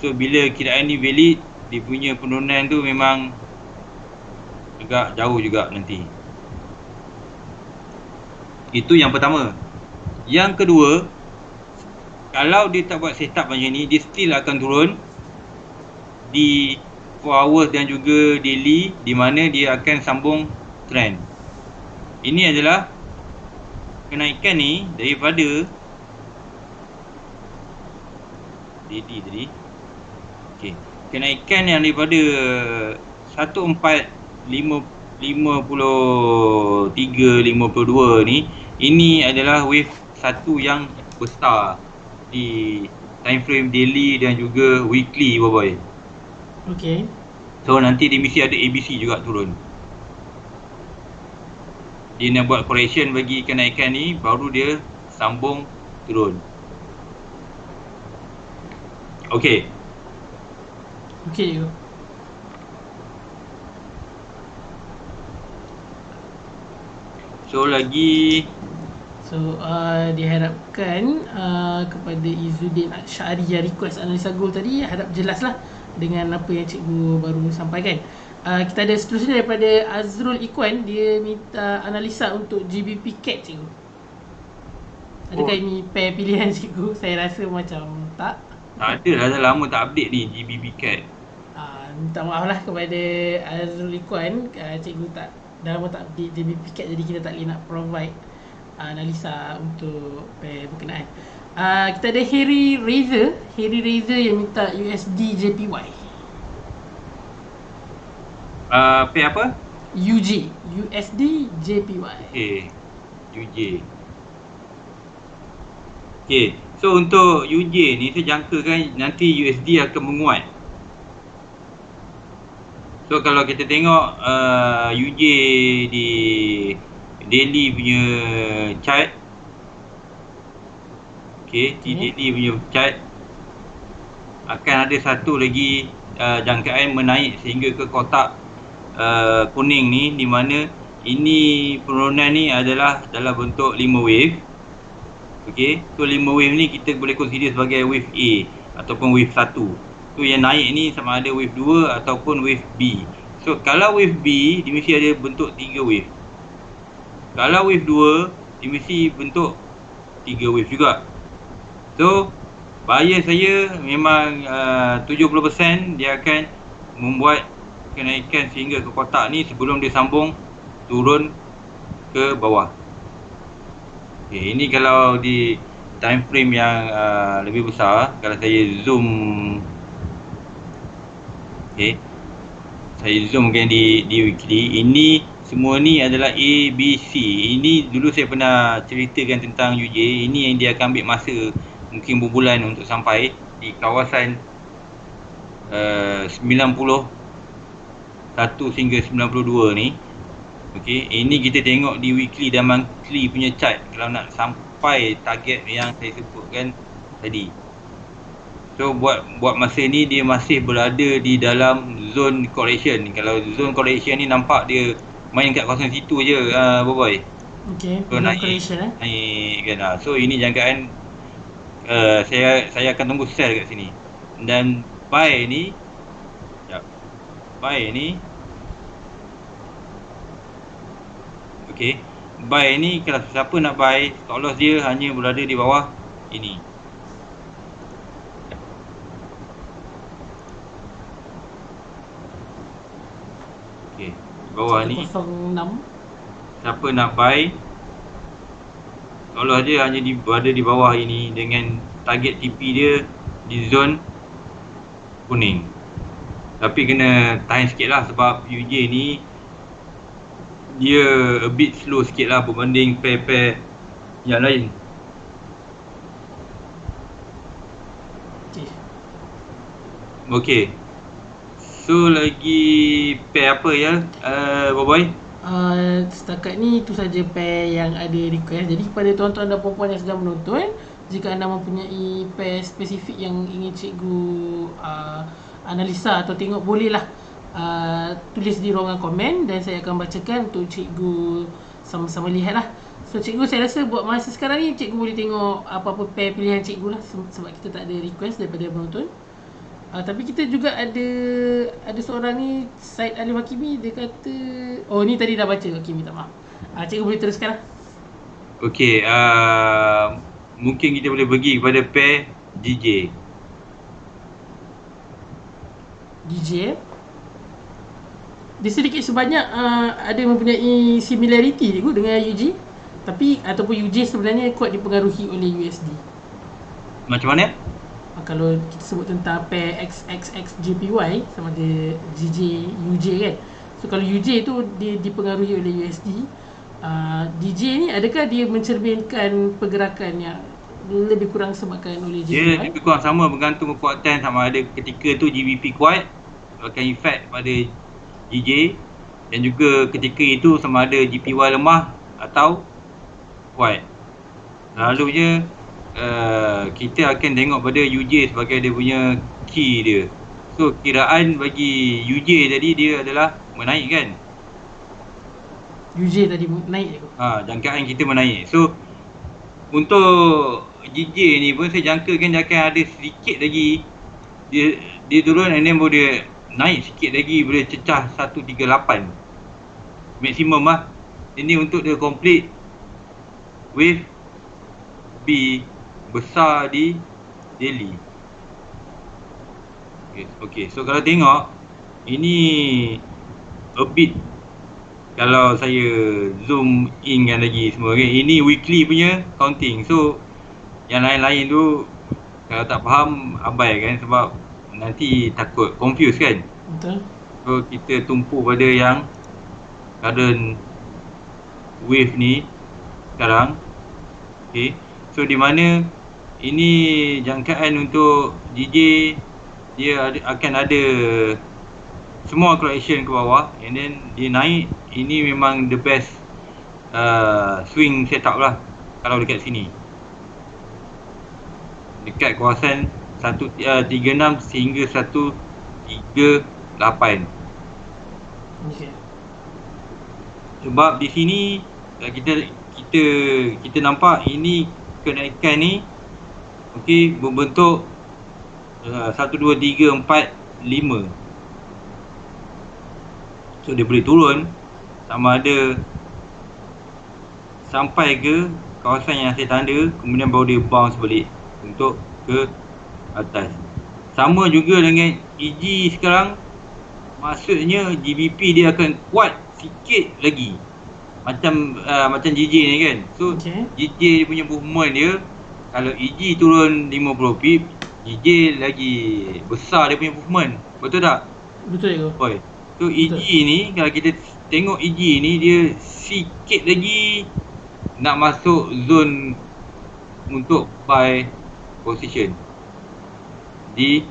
So bila kiraan ni valid, dia punya penurunan tu memang agak jauh juga nanti. Itu yang pertama. Yang kedua, kalau dia tak buat setup macam ni, dia still akan turun di 4 hours dan juga daily, di mana dia akan sambung trend. Ini adalah kenaikan ni daripada daily tadi. Okey, kenaikan yang daripada 1453.52 ni, ini adalah wave satu yang besar di time frame daily dan juga weekly boy. Okey. So nanti dia mesti ada ABC juga turun. Dia nak buat correction bagi kenaikan ni, baru dia sambung turun. Okey. Okey. So lagi diharapkan kepada Izzuddin Syari yang request analisa gold tadi, harap jelaslah dengan apa yang cikgu baru sampaikan. Kita ada seterusnya daripada Azrul Ikwan, dia minta analisa untuk GBP CAD cikgu. Adakah ini pair pilihan cikgu? Saya rasa macam tak. Tak ada, dah lama tak update ni GBP CAD. Minta maaf lah kepada Azrul Ikwan, cikgu dah lama tak update GBP CAD, jadi kita tak boleh nak provide analisa untuk pair berkenaan. Kita ada Harry Razor yang minta USD JPY. Pair apa? UJ, USD JPY. Okay, UJ. Okay, so untuk UJ ni saya jangkakan nanti USD akan menguat. So kalau kita tengok UJ di daily punya chart, okay, di daily punya chart akan ada satu lagi jangkaan menaik sehingga ke kotak kuning ni, di mana ini penurunan ni adalah dalam bentuk 5 wave. Okey, so 5 wave ni kita boleh consider sebagai wave A ataupun wave 1. So yang naik ni sama ada wave 2 ataupun wave B. So kalau wave B dia mesti ada bentuk 3 wave. Kalau wave 2 dia mesti bentuk 3 wave juga. So bias saya memang 70% dia akan membuat kenaikan sehingga ke kotak ni sebelum dia sambung turun ke bawah. Okay, ini kalau di time frame yang lebih besar. Kalau saya zoom, okay, saya zoomkan di weekly, ini semua ni adalah A, B, C. Ini dulu saya pernah ceritakan tentang UJ. Ini yang dia akan ambil masa mungkin berbulan untuk sampai di kawasan 91 hingga 92 ni. Okey, ini kita tengok di weekly dan monthly punya chart kalau nak sampai target yang saya sebutkan tadi. So buat masa ni dia masih berada di dalam zone correction. Kalau zone correction ni nampak dia main kat kawasan situ je, Boboy. Okey, so, zone correction naik kan. So ini jangkaan saya akan tunggu sell kat sini. Dan buy ni okey, buy ni kalau siapa nak buy, stop loss dia hanya berada di bawah ini. Okey, di bawah 106. ni siapa nak buy, stop loss dia hanya berada di bawah ini dengan target TP dia di zone kuning. Tapi kena tahan sikit lah sebab UJ ni dia a bit slow sikit lah berbanding pair-pair yang lain. Okay. So lagi pair apa ya, Boboy? Setakat ni itu saja pair yang ada request. Jadi kepada tuan-tuan dan puan-puan yang sedang menonton, jika anda mempunyai pair spesifik yang ingin cikgu analisa atau tengok, bolehlah tulis di ruangan komen dan saya akan bacakan untuk cikgu sama-sama lihat lah. So cikgu, saya rasa buat masa sekarang ni cikgu boleh tengok apa-apa pair pilihan cikgu lah, sebab kita tak ada request daripada penonton. Tapi kita juga ada seorang ni, Syed Alif Hakimi, dia kata, oh ni tadi dah baca, okey, minta maaf. Cikgu boleh teruskan lah. Okey, mungkin kita boleh pergi kepada pair DJ. Dia sedikit sebanyak ada mempunyai similarity cikgu dengan UJ, tapi ataupun UJ sebenarnya kuat dipengaruhi oleh USD. Macam mana? Kalau kita sebut tentang pair XXXJPY sama ada DJ UJ kan. So kalau UJ tu dia dipengaruhi oleh USD. DJ ni adakah dia mencerminkan pergerakan yang lebih kurang sebabkan oleh JPY? Dia lebih kurang sama, bergantung kekuatan, sama ada ketika tu GBP kuat akan efek pada DJ, dan juga ketika itu sama ada JPY lemah atau kuat. Selalunya kita akan tengok pada UJ sebagai dia punya key dia. So kiraan bagi UJ tadi dia adalah menaik kan. UJ tadi naik je. Jangkaan kita menaik. So untuk JJ ni pun saya jangkakan dia akan ada sedikit lagi dia turun, and then boleh naik sikit lagi, boleh cecah 138 maksimum lah. Ini untuk dia complete wave B besar di daily. Okay, so kalau tengok ini a bit, kalau saya zoom in kan lagi semua, okay, ini weekly punya counting. So yang lain-lain tu kalau tak faham abai kan, sebab nanti takut confuse kan. Betul. So kita tumpu pada yang current wave ni sekarang. Okay, so di mana ini jangkaan untuk JJ, dia akan ada semua correction ke bawah and then dia naik. Ini memang the best swing setup lah kalau dekat sini, dekat kawasan 136 sehingga 138. Okay. Sebab di sini kita nampak ini kenaikan ni okey berbentuk 1 2 3 4 5. So dia boleh turun sama ada sampai ke kawasan yang saya tanda, kemudian baru dia bounce balik untuk ke atas. Sama juga dengan EG sekarang, maksudnya GBP dia akan kuat sikit lagi. Macam JJ ni kan. So JJ dia punya movement dia, kalau EG turun 50 pip, JJ lagi besar dia punya movement. Betul tak? Betul ke? Boy. So EG ni, kalau kita tengok EG ni, dia sikit lagi nak masuk zone untuk buy position di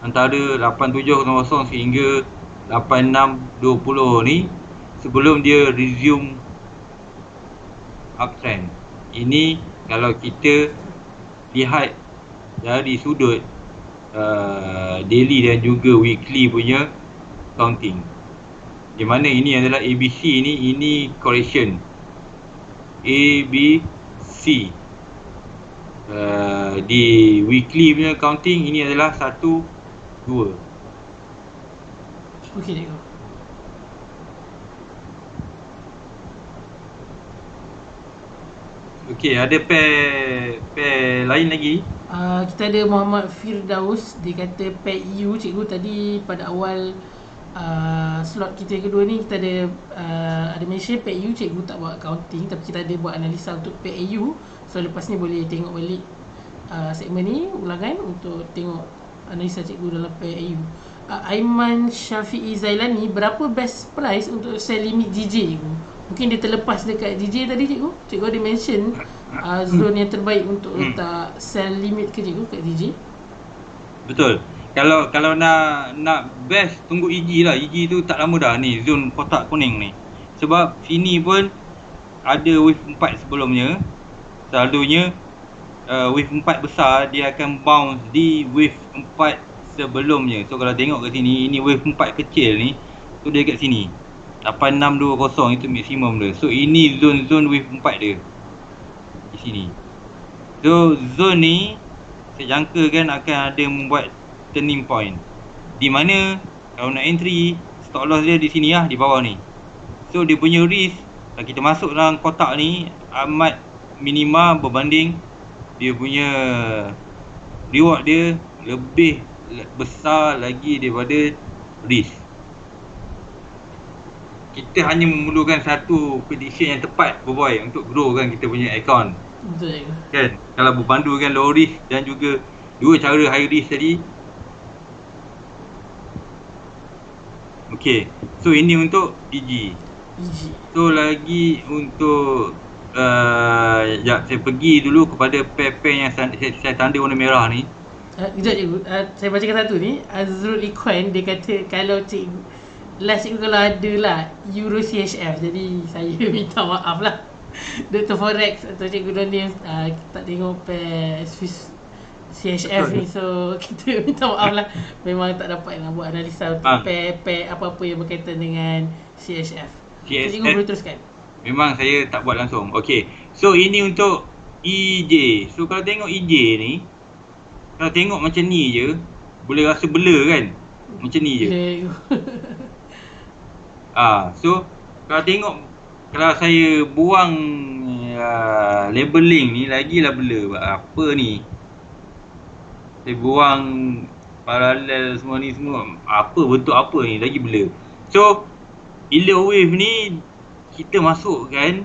antara 8700 sehingga 8620 ni, sebelum dia resume uptrend. Ini kalau kita lihat dari sudut daily dan juga weekly punya counting, di mana ini adalah ABC ni, ini correction ABC. Di weekly punya counting ini adalah 1 2. Okey cikgu. Okey, ada pair lain lagi. Kita ada Muhammad Firdaus, dia kata pair EU cikgu. Tadi pada awal slot kita kedua ni kita ada mention pair EU, cikgu tak buat counting tapi kita ada buat analisa untuk pair EU. So lepas ni boleh tengok balik segmen ni ulangan untuk tengok analisa cikgu dalam pair EU. Aiman Syafi'i Zailani, berapa best price untuk sell limit JJ cikgu? Mungkin dia terlepas dekat JJ tadi cikgu. Cikgu ada mention zone yang terbaik untuk letak sell limit ke cikgu kat JJ? Betul. Kalau nak best, tunggu EG lah. EG tu tak lama dah ni, zone kotak kuning ni. Sebab sini pun ada wave 4 sebelumnya. Selalunya wave 4 besar dia akan bounce di wave 4 sebelumnya. So kalau tengok kat sini, ini wave 4 kecil ni, tu dia kat sini 8620 itu maksimum dia. So ini zone wave 4 dia di sini. So zone ni saya jangkakan akan ada membuat turning point, di mana kalau nak entry, stop loss dia di sini lah, di bawah ni. So dia punya risk kalau kita masuk dalam kotak ni amat minima berbanding dia punya reward dia lebih besar lagi daripada risk. Kita hanya memerlukan satu prediction yang tepat boy untuk growkan kita punya account. Betul cikgu. Kan? Kalau berpandukan low risk dan juga dua cara high risk tadi. Okey. So ini untuk EG. So lagi untuk sekejap saya pergi dulu kepada pair-pair yang saya tanda warna merah ni. Sekejap cikgu, saya bacakan satu ni. Azrul Ikhwan, dia kata kalau cikgu last cikgu kalau ada lah Euro CHF, jadi saya minta maaf lah Dr. Forex atau cikgu Donis tak tengok pair Swiss CHF ni, so kita minta maaf lah. Memang tak dapat nak buat analisa untuk pair apa-apa yang berkaitan dengan CHF. So, cikgu boleh teruskan. Memang saya tak buat langsung. Okey. So ini untuk EJ. So kalau tengok EJ ni, kalau tengok macam ni je, boleh rasa blur kan? Macam ni je. So kalau tengok, kalau saya buang labeling ni, lagilah blur. Apa ni? Saya buang paralel semua ni semua. Apa bentuk apa ni? Lagi blur. So bila wave ni kita masukkan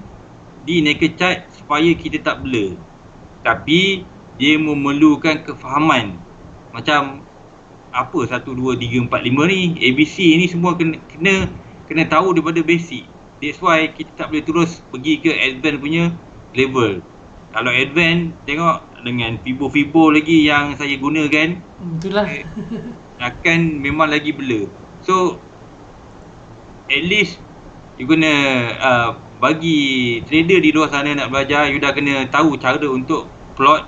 di naked chart supaya kita tak blur. Tapi dia memerlukan kefahaman. Macam apa 1, 2, 3, 4, 5 ni, ABC ni semua kena kena tahu daripada basic. That's why kita tak boleh terus pergi ke advance punya level. Kalau advance, tengok dengan fibo lagi yang saya gunakan, Itulah. akan memang lagi blur. So at least you guna bagi trader di luar sana nak belajar, you dah kena tahu cara untuk plot,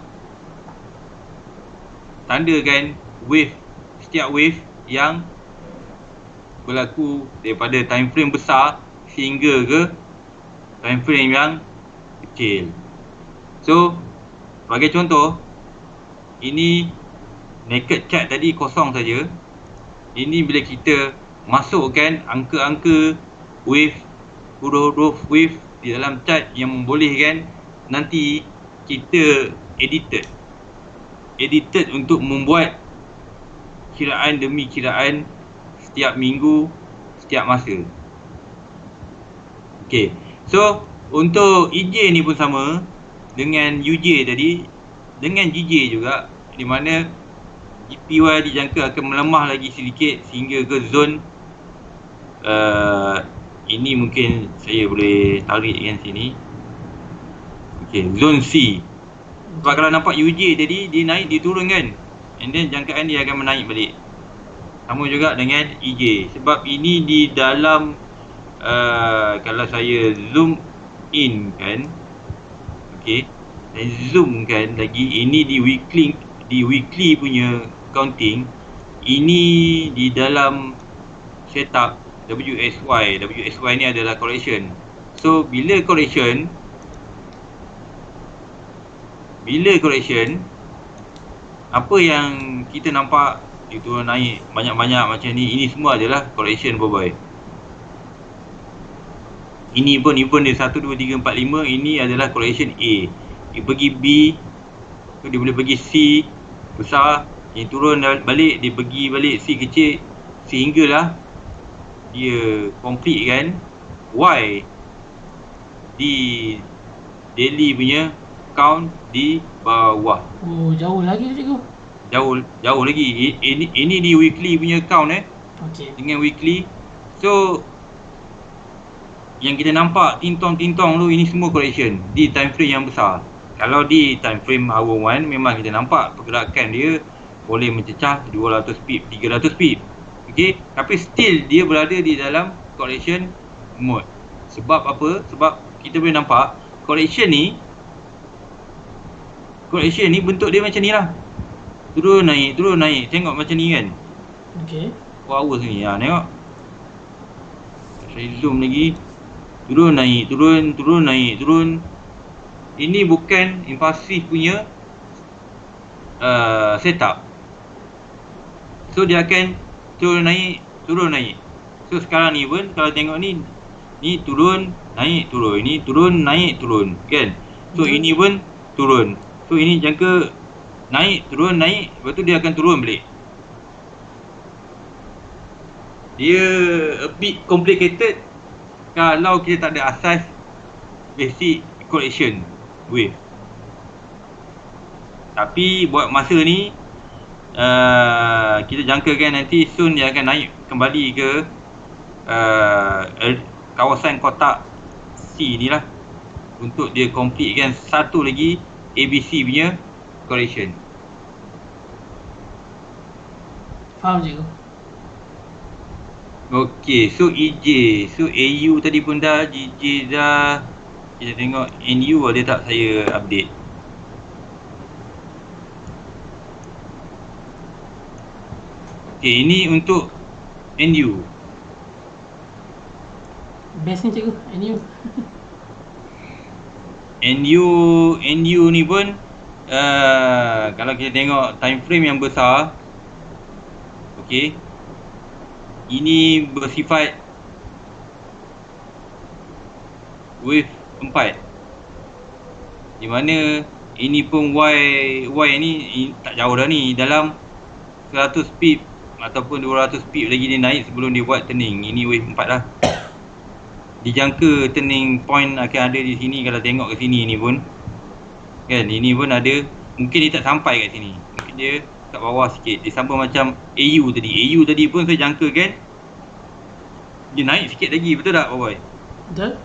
tandakan wave, setiap wave yang berlaku daripada time frame besar sehingga ke time frame yang kecil. So sebagai contoh, ini naked chart tadi kosong saja. Ini bila kita masukkan angka-angka wave, huruf-huruf wave di dalam chart yang membolehkan nanti kita edited untuk membuat kiraan demi kiraan setiap minggu, setiap masa. Okay, so untuk EJ ni pun sama dengan UJ tadi, dengan GJ juga, di mana JPY dijangka akan melemah lagi sedikit sehingga ke zone ini mungkin saya boleh tarik kan sini. Okay, zone C. Sebab kalau nampak UJ tadi, dia naik, dia turun kan, and then jangkaan dia akan menaik balik. Sama juga dengan EJ. Sebab ini di dalam kalau saya zoom in kan, okay, saya zoom kan lagi, ini di weekly punya counting, ini di dalam setup WSY ni adalah correction. So bila correction apa yang kita nampak itu naik banyak-banyak macam ni, ini semua adalah correction boy. Ini pun dia 1, 2, 3, 4, 5, ini adalah correction A. Dia pergi B, dia boleh pergi C besar, dia turun balik, dia pergi balik C kecil, sehinggalah dia complete kan Y di daily punya count di bawah. Oh, jauh lagi cikgu. Jauh lagi. Ini di weekly punya count Okey. dengan weekly. So yang kita nampak tintong-tintong tu, ini semua correction di time frame yang besar. Kalau di time frame hour 1 memang kita nampak pergerakan dia boleh mencecah 200 pip, 300 pip. Okey, tapi still dia berada di dalam correction mode. Sebab apa? Sebab kita boleh nampak correction ni bentuk dia macam ni lah. Turun naik. Tengok macam ni kan. Okey. Hours ni. Tengok. Saya zoom lagi. Turun naik. Ini bukan impulsif punya setup. So dia akan turun naik. So sekarang ni pun kalau tengok ni turun naik turun, ini turun naik turun kan. So ini pun turun. So ini jangka naik turun naik, lepas tu dia akan turun balik. Dia a bit complicated kalau kita tak ada asas basic correction wave. Tapi buat masa ni kita jangkakan nanti soon dia akan naik kembali ke kawasan kotak C ni lah, untuk dia completekan satu lagi ABC punya correction. Faham cikgu? Okey, so EJ, so AU tadi pun dah, GJ dah. Kita tengok NU ada tak saya update. Okey, ini untuk NU. Best ni cikgu, NU. NU ni pun kalau kita tengok time frame yang besar, okey, ini bersifat wave 4, di mana ini pun Y ni tak jauh dah ni, dalam 100 pip ataupun 200 pip lagi dia naik sebelum dia buat turning. Ini wave 4 dah. Dijangka turning point akan ada di sini. Kalau tengok ke sini ni pun kan, ini pun ada, mungkin dia tak sampai kat sini, mungkin dia kat bawah sikit. Dia sama macam AU tadi pun saya jangka kan dia naik sikit lagi, betul tak boy? Betul?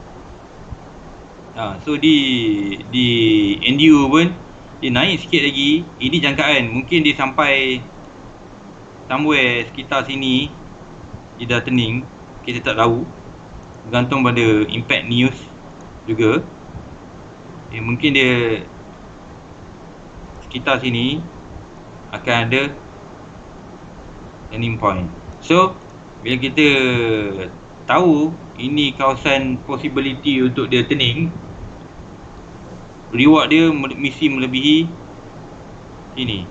So di NDU pun dia naik sikit lagi. Ini jangkaan, mungkin dia sampai somewhere sekitar sini dia dah turning, kita tak tahu, bergantung pada impact news juga. Mungkin dia sekitar sini akan ada turning point. So bila kita tahu ini kawasan possibility untuk dia turning, reward dia mesti melebihi ini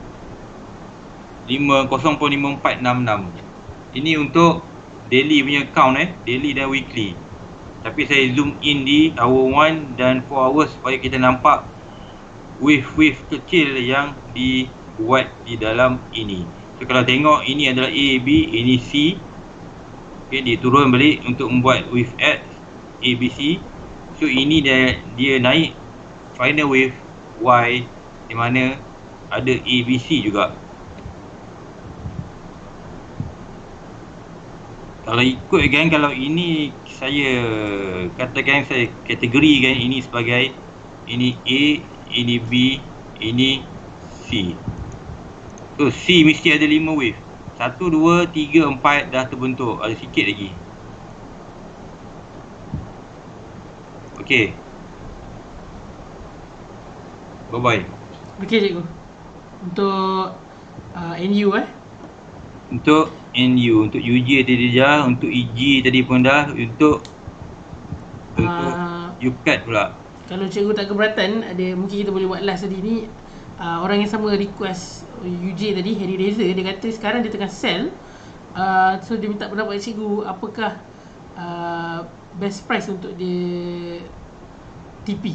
50.5466. Ini untuk daily punya count, daily dan weekly. Tapi saya zoom in di hour 1 dan 4 hours supaya kita nampak wave-wave kecil yang dibuat di dalam ini. So kalau tengok, ini adalah A, B, ini C. Okay, dia turun balik untuk membuat wave X, A, B, C. So ini dia naik final wave Y, di mana ada A, B, C juga. Kalau ikut kan, kalau ini saya katakan, saya kategorikan ini sebagai ini A, ini B, ini C. So C mesti ada 5 wave. 1, 2, 3, 4 dah terbentuk. Ada sikit lagi. Okey. Bye-bye. Okey cikgu. Untuk NU Untuk NU, untuk UJ tadi dah, untuk EG tadi pun dah, untuk UCAT pula. Kalau cikgu tak keberatan, ada mungkin kita boleh buat last tadi ni. Orang yang sama request UJ tadi, Harry Reza, dia kata sekarang dia tengah sell. So dia minta pendapat cikgu, apakah best price untuk dia TP.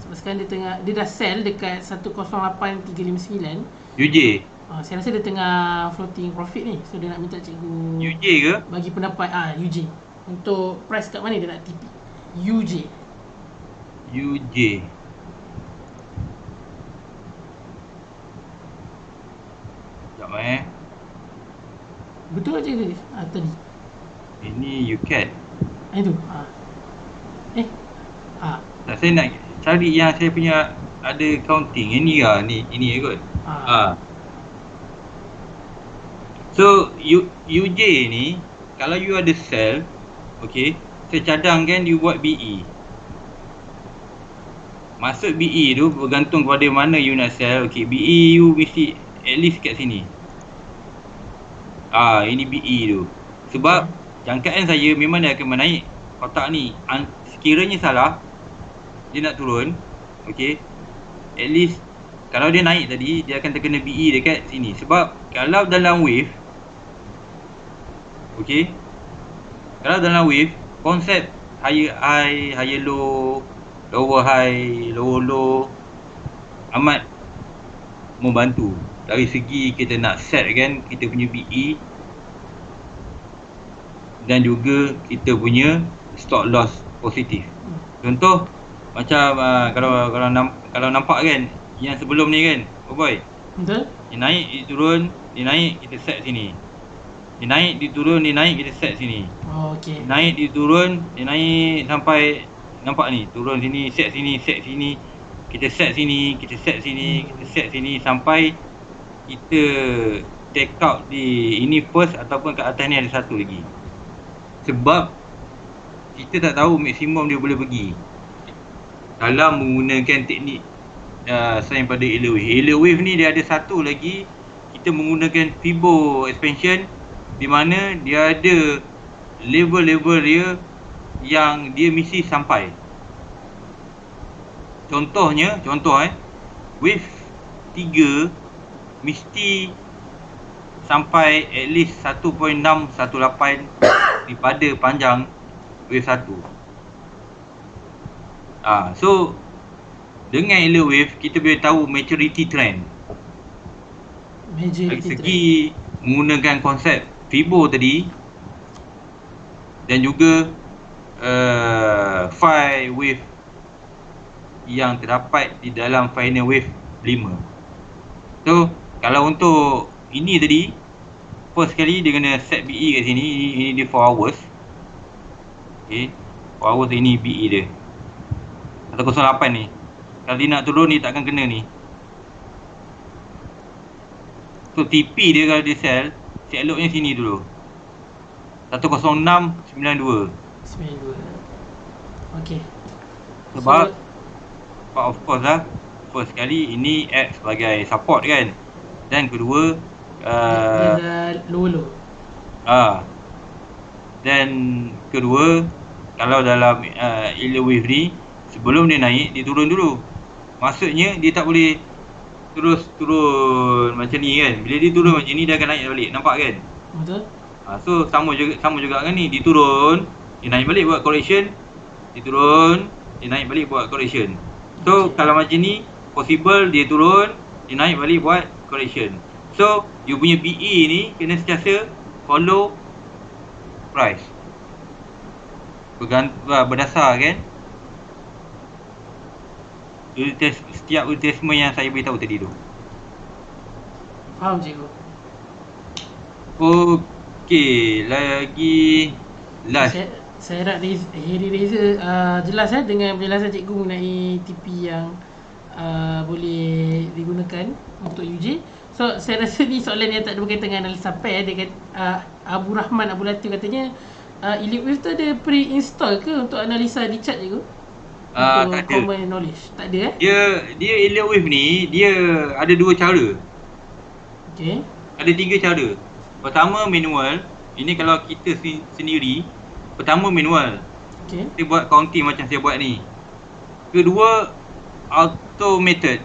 Sebab sekarang dia dah sell dekat 108,359. UJ? Saya rasa dia tengah floating profit ni. So dia nak minta cikgu UJ ke? bagi pendapat UJ. Untuk price kat mana dia nak TP? UJ. Sekejap Betul tak cikgu tadi? Ini UCAT. Itu Tak, saya nak cari yang saya punya ada counting. Ini lah, ini kot. So UJ ni, kalau you ada sell, okay, saya cadangkan you buat BE. Maksud BE tu bergantung kepada mana you nak sell. Okay, BE you mesti at least kat sini. Ini BE tu. Sebab jangkaan saya memang dia akan menaik kotak ni. Sekiranya salah, dia nak turun, okay, at least kalau dia naik tadi, dia akan terkena BE dekat sini. Sebab kalau dalam wave, okay, kalau dalam wave, konsep higher high, higher low, lower high, lower low amat membantu dari segi kita nak set kan kita punya BE dan juga kita punya stop loss positif. Contoh macam kalau nampak kan yang sebelum ni kan, boy. Betul? Dia naik, dia turun, dia naik, kita set sini. Dia naik, dia turun, dia naik, kita set sini. Okey. Dia naik, dia turun, dia naik sampai nampak ni, turun sini, set sini, set sini. Kita set sini, kita set sini, kita set sini sampai kita take out di ini first ataupun kat atas ni ada satu lagi. Sebab kita tak tahu maksimum dia boleh pergi dalam menggunakan teknik selain pada Euler wave. Euler wave ni dia ada satu lagi, kita menggunakan Fibo expansion, di mana dia ada level-level dia yang dia mesti sampai. Contoh wave 3 mesti sampai at least 1.618 daripada panjang wave 1. So dengan Euler wave kita boleh tahu maturity trend. Dari segi menggunakan konsep Fibo tadi dan juga phi wave yang terdapat di dalam final wave 5. So kalau untuk ini tadi, first sekali dia kena set BE kat sini, ini dia 4 hours. Okay. Power ini BE dia 108 ni. Kalau dia nak turun ni takkan kena ni. So TP dia kalau dia sell, eloknya sini dulu. 106.92. 92. Okey. Sebab of course lah, first sekali ini act sebagai support kan. Dan kedua dia dah low. Dan kedua, kalau dalam Elliott Wave ni, sebelum dia naik, dia turun dulu. Maksudnya dia tak boleh terus turun macam ni kan. Bila dia turun macam ni, dia akan naik balik. Nampak kan? Betul. So sama juga kan ni. Dia turun, dia naik balik buat correction. Dia turun, dia naik balik buat correction. So kalau macam ni, possible dia turun, dia naik balik buat correction. So you punya PE ni kena sentiasa follow price. Berdasar kan setiap retracement yang saya beritahu tadi tu. Faham cikgu? Okey, lagi last. Saya harap Harry Reza jelas dengan penjelasan cikgu mengenai TP yang boleh digunakan untuk UJ. So saya rasa ni soalan yang tak ada berkaitan dengan analisa pair. Dia kata Abu Rahman Abu Latif katanya Elliott Wave tu ada pre-install ke untuk analisa di chart cikgu? Tak ada. Common knowledge. Tak ada Dia Elliott Wave ni dia ada dua cara. Okey. Ada tiga cara. Pertama manual. Ini kalau kita sendiri. Pertama manual. Okey. Kita buat counting macam saya buat ni. Kedua automated.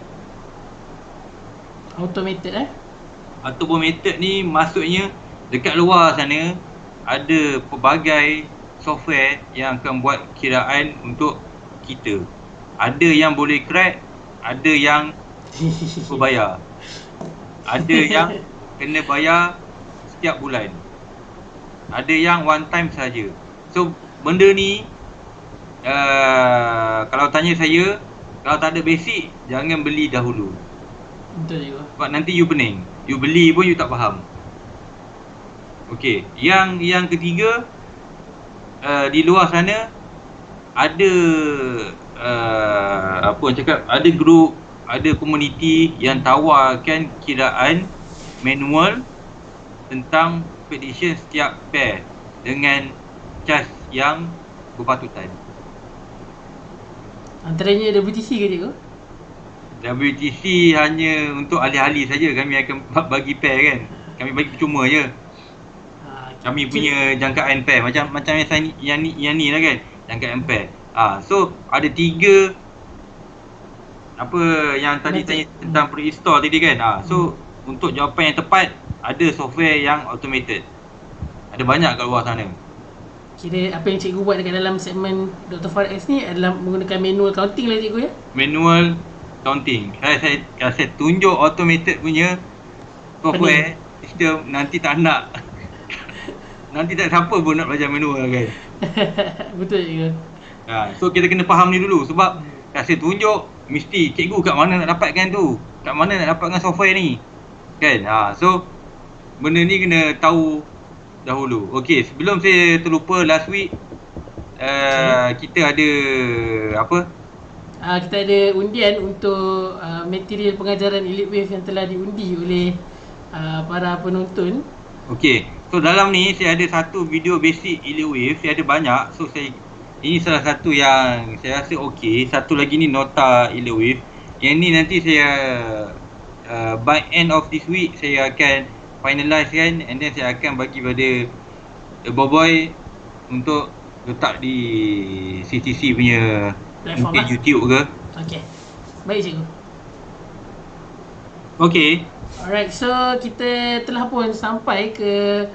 Automated ni maksudnya dekat luar sana ada pelbagai software yang akan buat kiraan untuk kita. Ada yang boleh crack, ada yang berbayar. Ada yang kena bayar setiap bulan. Ada yang one time saja. So benda ni kalau tanya saya, kalau tak ada basic jangan beli dahulu. Betul juga. Sebab nanti you pening. You beli pun you tak faham. Okey, yang ketiga di luar sana ada apa orang cakap, ada group, ada komuniti yang tawarkan kiraan manual tentang prediction setiap pair dengan charge yang berpatutan. Antaranya WTC ke cikgu? WTC hanya untuk ahli-ahli saja, kami akan bagi pair kan. Kami bagi percuma je. Kami punya jangkaan pair macam yang ni lah kan, jangkaan pair. So ada tiga apa yang tadi tanya tentang pre-install tadi kan. So untuk jawapan yang tepat ada software yang automated. Ada banyak kat luar sana. Kira apa yang cikgu buat dekat dalam segmen Dr. Forex ni adalah menggunakan manual counting lah cikgu ya? Manual counting. Kalau saya tunjuk automated punya software sistem, nanti tak nak. Nanti tak siapa pun nak belajar manual kan. Betul cikgu. So kita kena faham ni dulu. Sebab kalau saya tunjuk, mesti cikgu kat mana nak dapatkan tu, kat mana nak dapatkan software ni kan. So benda ni kena tahu dahulu. Okey, sebelum saya terlupa, last week kita ada apa? Kita ada undian untuk material pengajaran Elliott Wave yang telah diundi oleh para penonton. Okey, so dalam ni saya ada satu video basic Elliott Wave. Saya ada banyak. So ini salah satu yang saya rasa okey. Satu lagi ni nota Elliott Wave. Yang ni nanti saya by end of this week saya akan finalize kan, and then saya akan bagi pada Boboy untuk letak di CTC punya platform mungkin YouTube ke. Okey. Baik cikgu. Okey. Alright, so kita telah pun sampai ke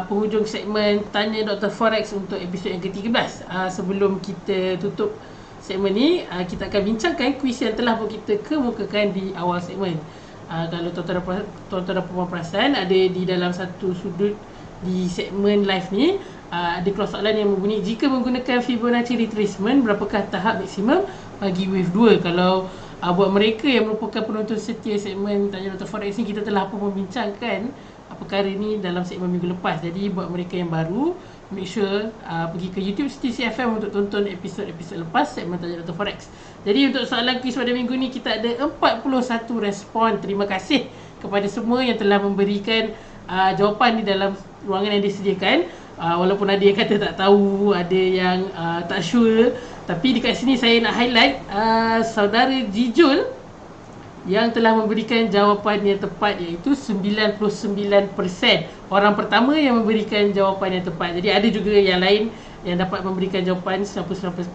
penghujung segmen Tanya Dr. Forex untuk episod yang ke-13. Sebelum kita tutup segmen ni, kita akan bincangkan kuis yang telah pun kita kemukakan di awal segmen. Kalau tuan-tuan dan puan perasan, ada di dalam satu sudut di segmen live ni ada keluar soalan yang berbunyi, jika menggunakan Fibonacci retracement, berapakah tahap maksimum bagi wave 2? Kalau buat mereka yang merupakan penonton setia segmen Tanya Dr. Forex ni, kita telah pun membincangkan perkara ni dalam segmen minggu lepas. Jadi buat mereka yang baru, make sure pergi ke YouTube CTC-FM untuk tonton episod-episod lepas segmen Tanya Dr. Forex. Jadi untuk soalan kuis pada minggu ni kita ada 41 respon. Terima kasih kepada semua yang telah memberikan jawapan di dalam ruangan yang disediakan. Walaupun ada yang kata tak tahu, ada yang tak sure, tapi dekat sini saya nak highlight saudara Jijul yang telah memberikan jawapan yang tepat, iaitu 99%. Orang pertama yang memberikan jawapan yang tepat. Jadi ada juga yang lain yang dapat memberikan jawapan 99%,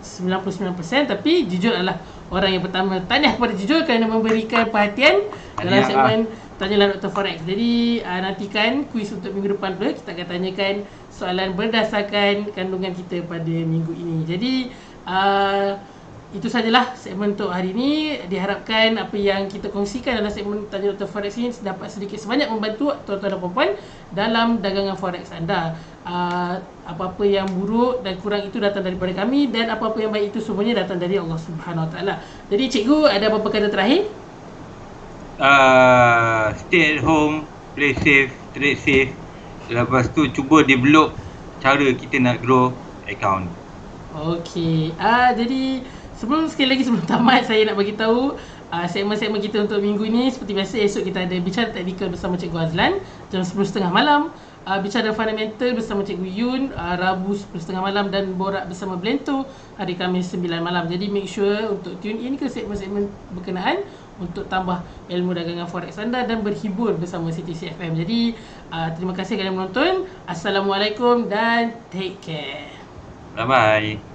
tapi Jijul adalah orang yang pertama. Tahniah kepada Jijul kerana memberikan perhatian dalam segmen Tanyalah Dr. Forex. Jadi nantikan kuis untuk minggu depan pula. Kita akan tanyakan soalan berdasarkan kandungan kita pada minggu ini. Jadi itu sajalah segmen untuk hari ini. Diharapkan apa yang kita kongsikan dalam segmen Tanya Dr. Forex ini dapat sedikit sebanyak membantu tuan-tuan dan puan-puan dalam dagangan forex anda. Apa-apa yang buruk dan kurang itu datang daripada kami, dan apa-apa yang baik itu semuanya datang dari Allah Subhanahu Wa Taala. Jadi cikgu ada apa-apa kata terakhir? Stay at home, play safe, trade safe. Lepas tu cuba develop cara kita nak grow account. Okey. Jadi sekali lagi sebelum tamat, saya nak bagi tahu segmen-segmen kita untuk minggu ni. Seperti biasa, esok kita ada bicara teknikal bersama Cikgu Azlan jam 10.30 malam. Bicara fundamental bersama Cikgu Yun Rabu 10.30 malam, dan borak bersama Blento hari Khamis 9 malam. Jadi make sure untuk tune in ke segmen-segmen berkenaan untuk tambah ilmu dagangan forex anda dan berhibur bersama CTC-FM. Jadi terima kasih kerana menonton. Assalamualaikum dan take care. Bye-bye.